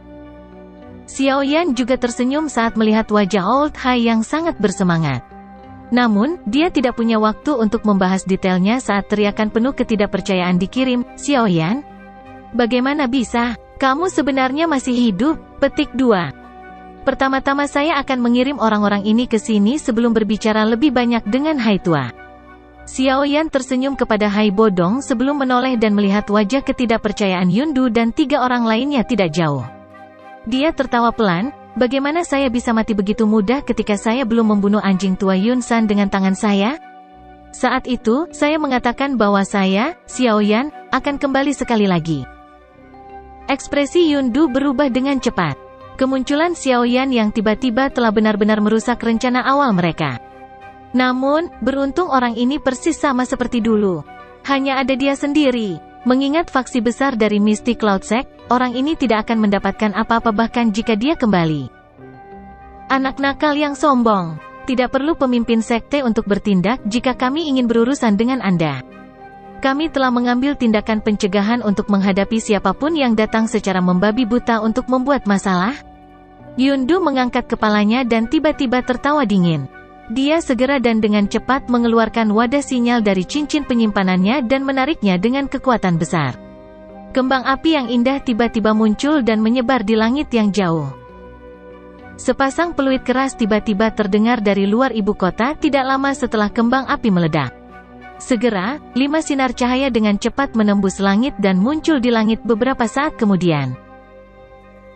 Xiaoyan juga tersenyum saat melihat wajah Old Hai yang sangat bersemangat. Namun, dia tidak punya waktu untuk membahas detailnya saat teriakan penuh ketidakpercayaan dikirim, "Xiaoyan? Bagaimana bisa? Kamu sebenarnya masih hidup?" Petik 2. "Pertama-tama saya akan mengirim orang-orang ini ke sini sebelum berbicara lebih banyak dengan Hai tua." Xiaoyan tersenyum kepada Hai Bodong sebelum menoleh dan melihat wajah ketidakpercayaan Yundu dan 3 orang lainnya tidak jauh. Dia tertawa pelan, "Bagaimana saya bisa mati begitu mudah ketika saya belum membunuh anjing tua Yun San dengan tangan saya? Saat itu, saya mengatakan bahwa saya, Xiaoyan, akan kembali sekali lagi." Ekspresi Yundu berubah dengan cepat. Kemunculan Xiaoyan yang tiba-tiba telah benar-benar merusak rencana awal mereka. Namun, beruntung orang ini persis sama seperti dulu. Hanya ada dia sendiri. Mengingat faksi besar dari Mystic Cloud Sect, orang ini tidak akan mendapatkan apa-apa bahkan jika dia kembali. Anak nakal yang sombong. Tidak perlu pemimpin sekte untuk bertindak jika kami ingin berurusan dengan Anda. Kami telah mengambil tindakan pencegahan untuk menghadapi siapapun yang datang secara membabi buta untuk membuat masalah. Yundu mengangkat kepalanya dan tiba-tiba tertawa dingin. Dia segera dan dengan cepat mengeluarkan wadah sinyal dari cincin penyimpanannya dan menariknya dengan kekuatan besar. Kembang api yang indah tiba-tiba muncul dan menyebar di langit yang jauh. Sepasang peluit keras tiba-tiba terdengar dari luar ibu kota tidak lama setelah kembang api meledak. Segera, 5 sinar cahaya dengan cepat menembus langit dan muncul di langit beberapa saat kemudian.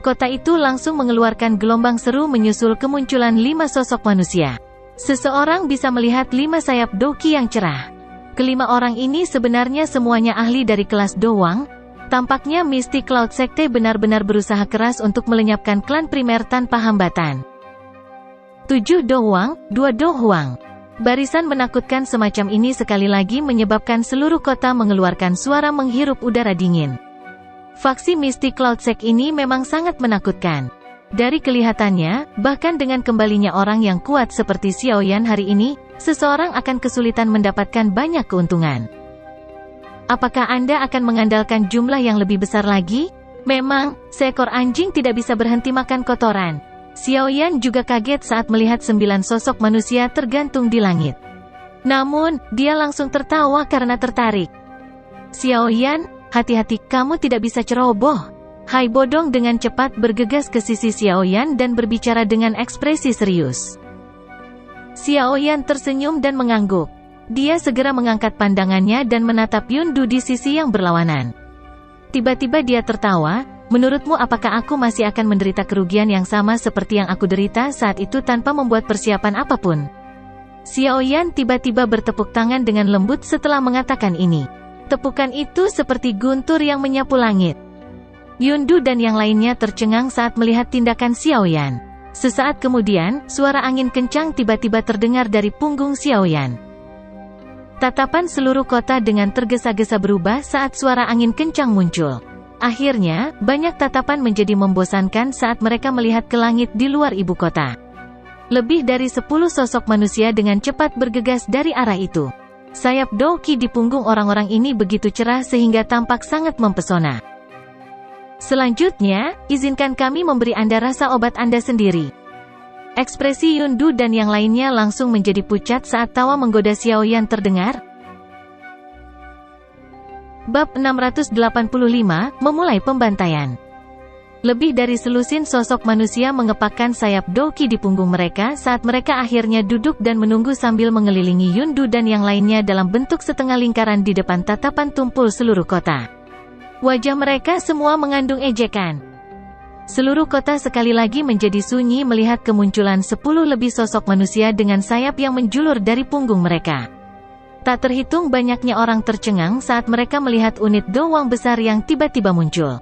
Kota itu langsung mengeluarkan gelombang seru menyusul kemunculan 5 sosok manusia. Seseorang bisa melihat 5 sayap Doqi yang cerah. Kelima orang ini sebenarnya semuanya ahli dari kelas Dowang. Tampaknya Mystic Cloud Sekte benar-benar berusaha keras untuk melenyapkan klan primer tanpa hambatan. 7 Dowang, 2 Dohuang. Barisan menakutkan semacam ini sekali lagi menyebabkan seluruh kota mengeluarkan suara menghirup udara dingin. Faksi Mystic Cloud Sect ini memang sangat menakutkan. Dari kelihatannya, bahkan dengan kembalinya orang yang kuat seperti Xiao Yan hari ini, seseorang akan kesulitan mendapatkan banyak keuntungan. Apakah Anda akan mengandalkan jumlah yang lebih besar lagi? Memang, seekor anjing tidak bisa berhenti makan kotoran. Xiao Yan juga kaget saat melihat 9 sosok manusia tergantung di langit. Namun, dia langsung tertawa karena tertarik. Xiao Yan, hati-hati, kamu tidak bisa ceroboh. Hai Bodong dengan cepat bergegas ke sisi Xiao Yan dan berbicara dengan ekspresi serius. Xiao Yan tersenyum dan mengangguk. Dia segera mengangkat pandangannya dan menatap Yun Du di sisi yang berlawanan. Tiba-tiba dia tertawa, menurutmu apakah aku masih akan menderita kerugian yang sama seperti yang aku derita saat itu tanpa membuat persiapan apapun? Xiao Yan tiba-tiba bertepuk tangan dengan lembut setelah mengatakan ini. Tepukan itu seperti guntur yang menyapu langit. Yun Du dan yang lainnya tercengang saat melihat tindakan Xiao Yan. Sesaat kemudian, suara angin kencang tiba-tiba terdengar dari punggung Xiao Yan. Tatapan seluruh kota dengan tergesa-gesa berubah saat suara angin kencang muncul. Akhirnya, banyak tatapan menjadi membosankan saat mereka melihat ke langit di luar ibu kota. Lebih dari 10 sosok manusia dengan cepat bergegas dari arah itu. Sayap Douqi di punggung orang-orang ini begitu cerah sehingga tampak sangat mempesona. Selanjutnya, izinkan kami memberi Anda rasa obat Anda sendiri. Ekspresi Yun Du dan yang lainnya langsung menjadi pucat saat tawa menggoda Xiao Yan terdengar. Bab 685, memulai pembantaian. Lebih dari selusin sosok manusia mengepakkan sayap Douqi di punggung mereka saat mereka akhirnya duduk dan menunggu sambil mengelilingi Yun Du dan yang lainnya dalam bentuk setengah lingkaran di depan tatapan tumpul seluruh kota. Wajah mereka semua mengandung ejekan. Seluruh kota sekali lagi menjadi sunyi melihat kemunculan 10 lebih sosok manusia dengan sayap yang menjulur dari punggung mereka. Tak terhitung banyaknya orang tercengang saat mereka melihat unit doang besar yang tiba-tiba muncul.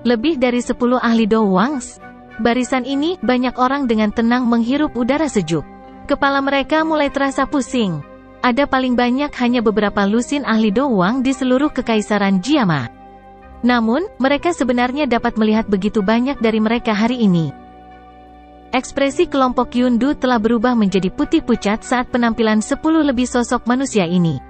Lebih dari 10 ahli dowangs. Barisan ini, banyak orang dengan tenang menghirup udara sejuk. Kepala mereka mulai terasa pusing. Ada paling banyak hanya beberapa lusin ahli dowang di seluruh kekaisaran Jiama. Namun, mereka sebenarnya dapat melihat begitu banyak dari mereka hari ini. Ekspresi kelompok Yun Du telah berubah menjadi putih pucat saat penampilan 10 lebih sosok manusia ini.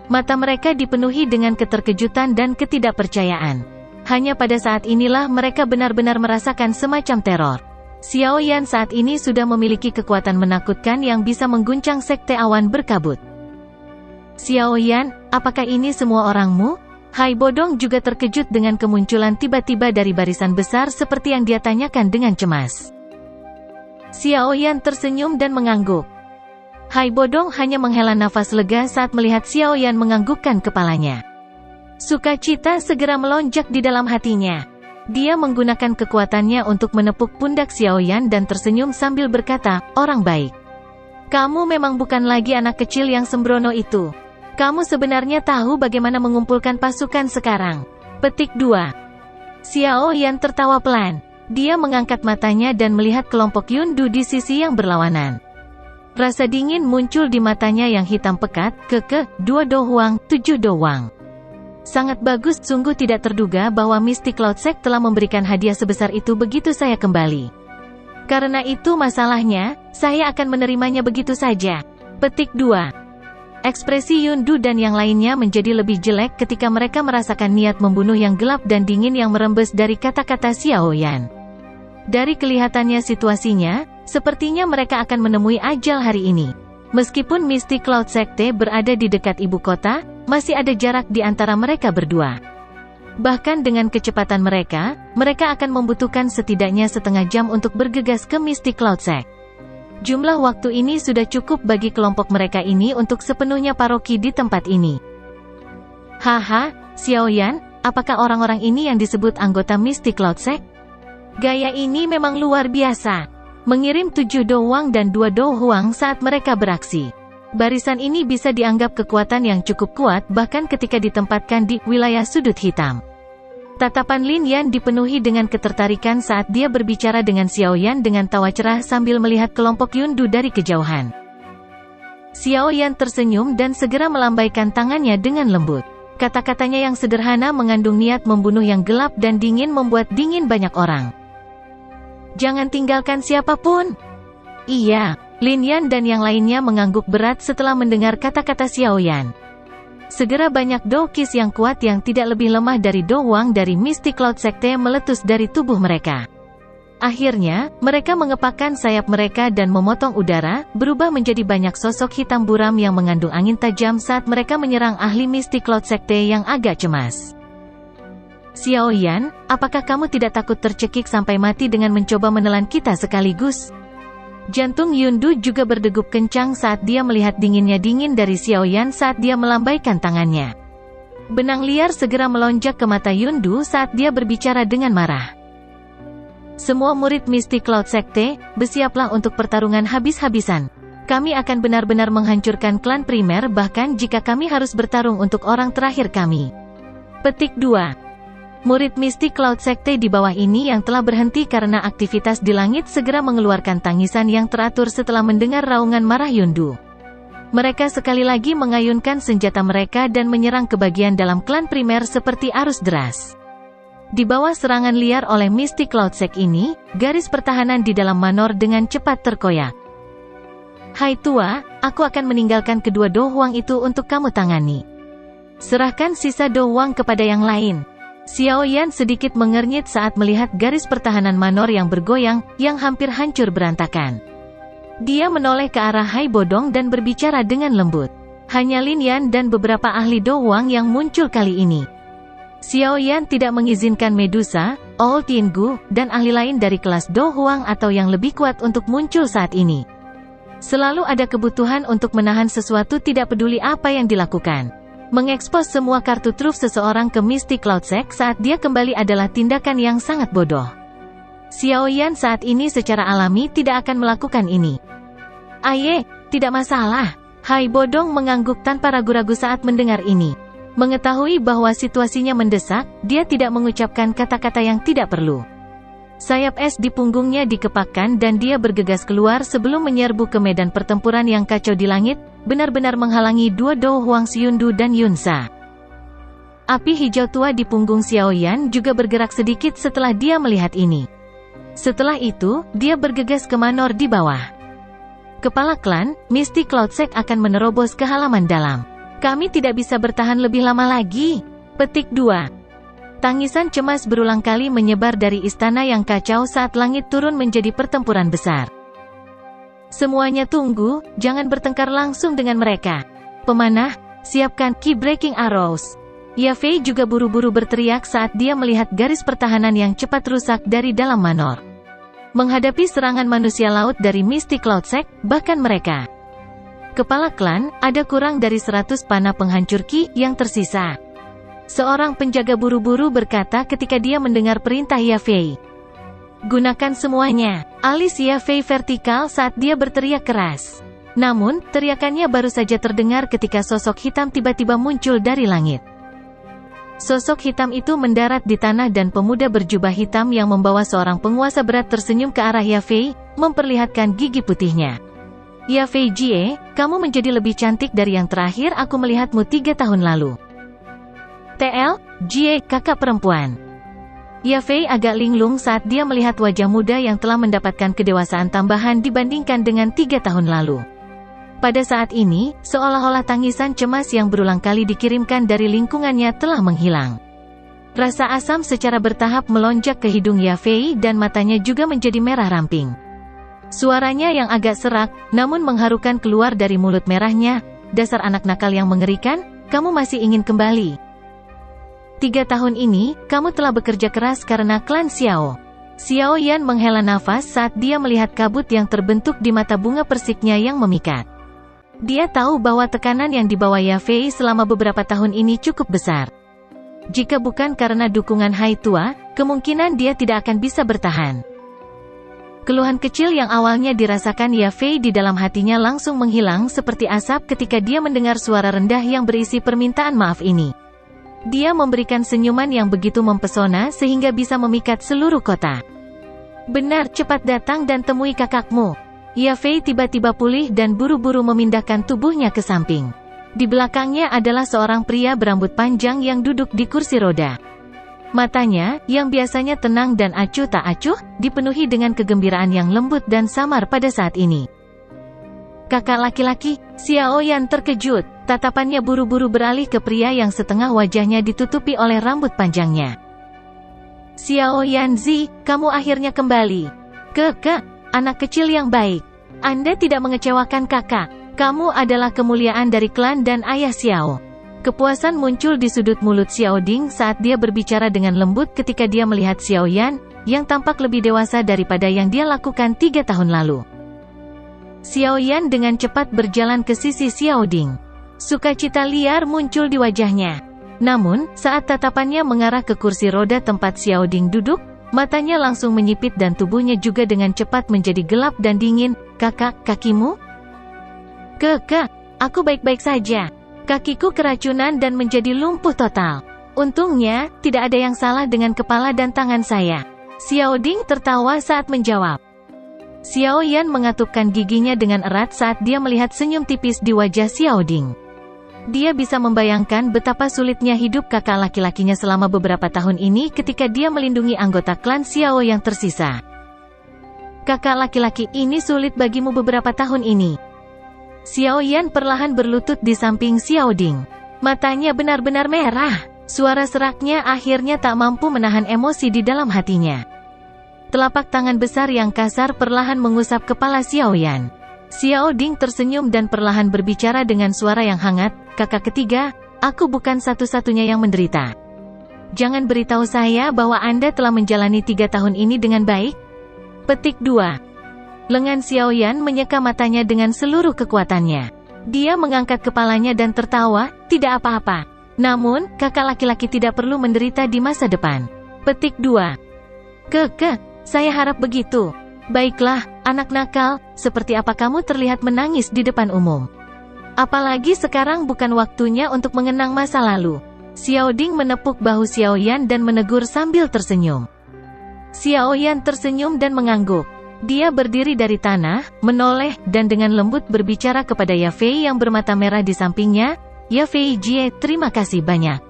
Mata mereka dipenuhi dengan keterkejutan dan ketidakpercayaan. Hanya pada saat inilah mereka benar-benar merasakan semacam teror. Xiao Yan saat ini sudah memiliki kekuatan menakutkan yang bisa mengguncang sekte awan berkabut. Xiao Yan, apakah ini semua orangmu? Hai Bodong juga terkejut dengan kemunculan tiba-tiba dari barisan besar seperti yang dia tanyakan dengan cemas. Xiao Yan tersenyum dan mengangguk. Hai Bodong hanya menghela nafas lega saat melihat Xiao Yan menganggukkan kepalanya. Sukacita segera melonjak di dalam hatinya. Dia menggunakan kekuatannya untuk menepuk pundak Xiao Yan dan tersenyum sambil berkata, orang baik. Kamu memang bukan lagi anak kecil yang sembrono itu. Kamu sebenarnya tahu bagaimana mengumpulkan pasukan sekarang. Petik 2. Xiao Yan tertawa pelan. Dia mengangkat matanya dan melihat kelompok Yun Du di sisi yang berlawanan. Rasa dingin muncul di matanya yang hitam pekat, 2 dohuang, 7 dohuang. Sangat bagus, sungguh tidak terduga bahwa Mystic Cloud Sect telah memberikan hadiah sebesar itu begitu saya kembali. Karena itu masalahnya, saya akan menerimanya begitu saja. Petik 2. Ekspresi Yun Du dan yang lainnya menjadi lebih jelek ketika mereka merasakan niat membunuh yang gelap dan dingin yang merembes dari kata-kata Xiao Yan. Dari kelihatannya situasinya, sepertinya mereka akan menemui ajal hari ini. Meskipun Mystic Cloud Sekte berada di dekat ibu kota, masih ada jarak di antara mereka berdua. Bahkan dengan kecepatan mereka akan membutuhkan setidaknya setengah jam untuk bergegas ke Mystic Cloud Sect. Jumlah waktu ini sudah cukup bagi kelompok mereka ini untuk sepenuhnya paroki di tempat ini. Haha, Xiao Yan, apakah orang-orang ini yang disebut anggota Mystic Cloud Sect? Gaya ini memang luar biasa. Mengirim 7 dohuang dan 2 dohuang saat mereka beraksi. Barisan ini bisa dianggap kekuatan yang cukup kuat bahkan ketika ditempatkan di wilayah sudut hitam. Tatapan Lin Yan dipenuhi dengan ketertarikan saat dia berbicara dengan Xiao Yan dengan tawa cerah sambil melihat kelompok Yun Du dari kejauhan. Xiao Yan tersenyum dan segera melambaikan tangannya dengan lembut. Kata-katanya yang sederhana mengandung niat membunuh yang gelap dan dingin membuat dingin banyak orang. Jangan tinggalkan siapapun. Iya, Lin Yan dan yang lainnya mengangguk berat setelah mendengar kata-kata Xiao Yan. Segera banyak dokis yang kuat yang tidak lebih lemah dari Do Wang dari Mystic Cloud Sekte meletus dari tubuh mereka. Akhirnya, mereka mengepakkan sayap mereka dan memotong udara, berubah menjadi banyak sosok hitam buram yang mengandung angin tajam saat mereka menyerang ahli Mystic Cloud Sekte yang agak cemas. Xiao Yan, apakah kamu tidak takut tercekik sampai mati dengan mencoba menelan kita sekaligus? Jantung Yundu juga berdegup kencang saat dia melihat dinginnya dingin dari Xiao Yan saat dia melambaikan tangannya. Benang liar segera melonjak ke mata Yundu saat dia berbicara dengan marah. Semua murid Mystic Cloud Sekte, bersiaplah untuk pertarungan habis-habisan. Kami akan benar-benar menghancurkan klan primer bahkan jika kami harus bertarung untuk orang terakhir kami. Petik 2. Murid Mystic Cloud Sekte di bawah ini yang telah berhenti karena aktivitas di langit segera mengeluarkan tangisan yang teratur setelah mendengar raungan marah Yundu. Mereka sekali lagi mengayunkan senjata mereka dan menyerang ke bagian dalam klan primer seperti arus deras. Di bawah serangan liar oleh Mystic Cloud Sect ini, garis pertahanan di dalam Manor dengan cepat terkoyak. Hai tua, aku akan meninggalkan kedua Do Huang itu untuk kamu tangani. Serahkan sisa Do Huang kepada yang lain. Xiao Yan sedikit mengernyit saat melihat garis pertahanan Manor yang bergoyang, yang hampir hancur berantakan. Dia menoleh ke arah Hai Bodong dan berbicara dengan lembut. Hanya Lin Yan dan beberapa ahli Do Huang yang muncul kali ini. Xiao Yan tidak mengizinkan Medusa, Old Yinggu, dan ahli lain dari kelas Do Huang atau yang lebih kuat untuk muncul saat ini. Selalu ada kebutuhan untuk menahan sesuatu tidak peduli apa yang dilakukan. Mengekspos semua kartu truf seseorang ke Mystic Cloud Sect saat dia kembali adalah tindakan yang sangat bodoh. Xiao Yan saat ini secara alami tidak akan melakukan ini. Aye, tidak masalah. Hai Bodong mengangguk tanpa ragu-ragu saat mendengar ini. Mengetahui bahwa situasinya mendesak, dia tidak mengucapkan kata-kata yang tidak perlu. Sayap es di punggungnya dikepakkan dan dia bergegas keluar sebelum menyerbu ke medan pertempuran yang kacau di langit, benar-benar menghalangi dua Do Huang Yundu dan Yunsa. Api hijau tua di punggung Xiao Yan juga bergerak sedikit setelah dia melihat ini. Setelah itu, dia bergegas ke Manor di bawah. Kepala klan, Mystic Cloud Sect akan menerobos ke halaman dalam. Kami tidak bisa bertahan lebih lama lagi. Petik 2. Tangisan cemas berulang kali menyebar dari istana yang kacau saat langit turun menjadi pertempuran besar. Semuanya tunggu, jangan bertengkar langsung dengan mereka. Pemanah, siapkan Key Breaking Arrows. Yafei juga buru-buru berteriak saat dia melihat garis pertahanan yang cepat rusak dari dalam Manor. Menghadapi serangan manusia laut dari Mystic Cloud Sect, bahkan mereka kepala klan, ada kurang dari 100 panah penghancur ki yang tersisa. Seorang penjaga buru-buru berkata ketika dia mendengar perintah Yafei. Gunakan semuanya. Alis Yafei vertikal saat dia berteriak keras. Namun, teriakannya baru saja terdengar ketika sosok hitam tiba-tiba muncul dari langit. Sosok hitam itu mendarat di tanah dan pemuda berjubah hitam yang membawa seorang penguasa berat tersenyum ke arah Yafei, memperlihatkan gigi putihnya. Yafei Jie, kamu menjadi lebih cantik dari yang terakhir aku melihatmu 3 tahun lalu. TL, Jie, kakak perempuan. Yafei agak linglung saat dia melihat wajah muda yang telah mendapatkan kedewasaan tambahan dibandingkan dengan 3 tahun lalu. Pada saat ini, seolah-olah tangisan cemas yang berulang kali dikirimkan dari lingkungannya telah menghilang. Rasa asam secara bertahap melonjak ke hidung Yafei dan matanya juga menjadi merah ramping. Suaranya yang agak serak, namun mengharukan keluar dari mulut merahnya, dasar anak nakal yang mengerikan, kamu masih ingin kembali. 3 tahun ini, kamu telah bekerja keras karena klan Xiao. Xiao Yan menghela nafas saat dia melihat kabut yang terbentuk di mata bunga persiknya yang memikat. Dia tahu bahwa tekanan yang dibawa Yafei selama beberapa tahun ini cukup besar. Jika bukan karena dukungan Hai Tua, kemungkinan dia tidak akan bisa bertahan. Keluhan kecil yang awalnya dirasakan Yafei di dalam hatinya langsung menghilang seperti asap ketika dia mendengar suara rendah yang berisi permintaan maaf ini. Dia memberikan senyuman yang begitu mempesona sehingga bisa memikat seluruh kota. Benar, cepat datang dan temui kakakmu. Yafei tiba-tiba pulih dan buru-buru memindahkan tubuhnya ke samping. Di belakangnya adalah seorang pria berambut panjang yang duduk di kursi roda. Matanya, yang biasanya tenang dan acuh tak acuh, dipenuhi dengan kegembiraan yang lembut dan samar pada saat ini. Kakak laki-laki, Xiao Yan terkejut. Tatapannya buru-buru beralih ke pria yang setengah wajahnya ditutupi oleh rambut panjangnya. Xiao Yanzi, kamu akhirnya kembali. Anak kecil yang baik. Anda tidak mengecewakan kakak. Kamu adalah kemuliaan dari klan dan ayah Xiao. Kepuasan muncul di sudut mulut Xiao Ding saat dia berbicara dengan lembut ketika dia melihat Xiao Yan, yang tampak lebih dewasa daripada yang dia lakukan 3 tahun lalu. Xiao Yan dengan cepat berjalan ke sisi Xiao Ding. Sukacita liar muncul di wajahnya. Namun, saat tatapannya mengarah ke kursi roda tempat Xiao Ding duduk, matanya langsung menyipit dan tubuhnya juga dengan cepat menjadi gelap dan dingin. Kakak, kakimu? Aku baik-baik saja. Kakiku keracunan dan menjadi lumpuh total. Untungnya, tidak ada yang salah dengan kepala dan tangan saya. Xiao Ding tertawa saat menjawab. Xiao Yan mengatupkan giginya dengan erat saat dia melihat senyum tipis di wajah Xiao Ding. Dia bisa membayangkan betapa sulitnya hidup kakak laki-lakinya selama beberapa tahun ini ketika dia melindungi anggota klan Xiao yang tersisa. Kakak laki-laki ini sulit bagimu beberapa tahun ini. Xiao Yan perlahan berlutut di samping Xiao Ding. Matanya benar-benar merah. Suara seraknya akhirnya tak mampu menahan emosi di dalam hatinya. Telapak tangan besar yang kasar perlahan mengusap kepala Xiao Yan. Xiao Ding tersenyum dan perlahan berbicara dengan suara yang hangat. Kakak ketiga, aku bukan satu-satunya yang menderita. Jangan beritahu saya bahwa Anda telah menjalani 3 tahun ini dengan baik. Petik 2. Lengan Xiao Yan menyeka matanya dengan seluruh kekuatannya. Dia mengangkat kepalanya dan tertawa, tidak apa-apa. Namun, kakak laki-laki tidak perlu menderita di masa depan. Petik 2. Saya harap begitu. Baiklah, anak nakal, seperti apa kamu terlihat menangis di depan umum. Apalagi sekarang bukan waktunya untuk mengenang masa lalu. Xiao Ding menepuk bahu Xiao Yan dan menegur sambil tersenyum. Xiao Yan tersenyum dan mengangguk. Dia berdiri dari tanah, menoleh, dan dengan lembut berbicara kepada Yafei yang bermata merah di sampingnya. Yafei Jie, terima kasih banyak.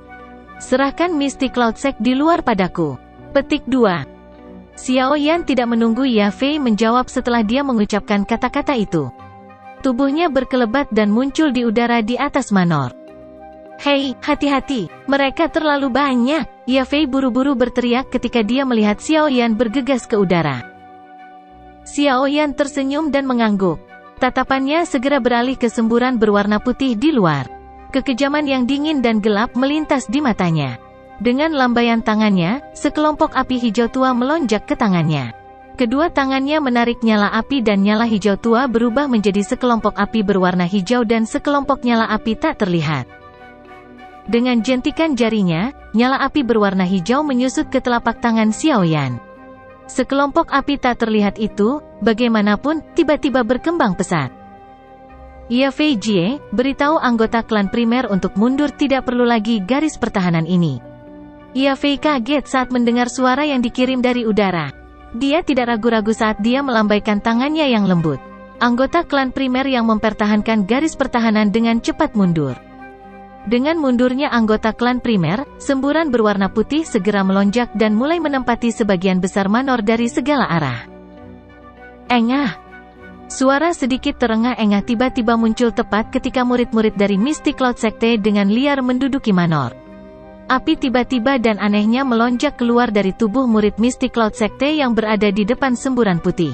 Serahkan Mystic Cloud Sect di luar padaku. Petik 2. Xiao Yan tidak menunggu Yafei menjawab setelah dia mengucapkan kata-kata itu. Tubuhnya berkelebat dan muncul di udara di atas Manor. Hei, hati-hati, mereka terlalu banyak. Yafei buru-buru berteriak ketika dia melihat Xiao Yan bergegas ke udara. Xiao Yan tersenyum dan mengangguk. Tatapannya segera beralih ke semburan berwarna putih di luar. Kekejaman yang dingin dan gelap melintas di matanya. Dengan lambaian tangannya, sekelompok api hijau tua melonjak ke tangannya. Kedua tangannya menarik nyala api dan nyala hijau tua berubah menjadi sekelompok api berwarna hijau dan sekelompok nyala api tak terlihat. Dengan jentikan jarinya, nyala api berwarna hijau menyusut ke telapak tangan Xiao Yan. Sekelompok api tak terlihat itu, bagaimanapun, tiba-tiba berkembang pesat. Yafei Jie, beritahu anggota klan primer untuk mundur, tidak perlu lagi garis pertahanan ini. Yafei kaget saat mendengar suara yang dikirim dari udara. Dia tidak ragu-ragu saat dia melambaikan tangannya yang lembut. Anggota klan primer yang mempertahankan garis pertahanan dengan cepat mundur. Dengan mundurnya anggota klan primer, semburan berwarna putih segera melonjak dan mulai menempati sebagian besar Manor dari segala arah. Engah! Suara sedikit terengah-engah tiba-tiba muncul tepat ketika murid-murid dari Mystic Cloud Sekte dengan liar menduduki Manor. Api tiba-tiba dan anehnya melonjak keluar dari tubuh murid Mystic Cloud Sekte yang berada di depan semburan putih.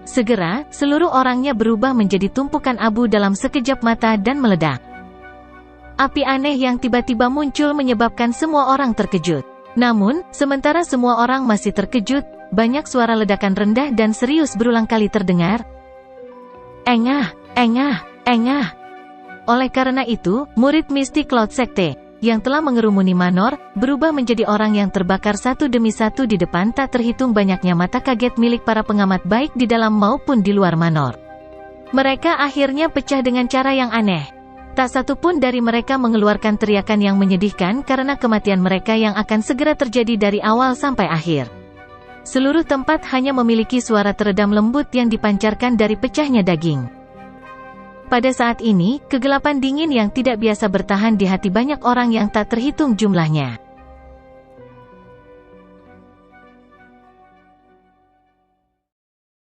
Segera, seluruh orangnya berubah menjadi tumpukan abu dalam sekejap mata dan meledak. Api aneh yang tiba-tiba muncul menyebabkan semua orang terkejut. Namun, sementara semua orang masih terkejut, banyak suara ledakan rendah dan serius berulang kali terdengar. Engah, engah, engah. Oleh karena itu, murid Mystic Cloud Sekte, yang telah mengerumuni Manor, berubah menjadi orang yang terbakar satu demi satu di depan tak terhitung banyaknya mata kaget milik para pengamat baik di dalam maupun di luar Manor. Mereka akhirnya pecah dengan cara yang aneh. Tak satu pun dari mereka mengeluarkan teriakan yang menyedihkan karena kematian mereka yang akan segera terjadi dari awal sampai akhir. Seluruh tempat hanya memiliki suara teredam lembut yang dipancarkan dari pecahnya daging. Pada saat ini, kegelapan dingin yang tidak biasa bertahan di hati banyak orang yang tak terhitung jumlahnya.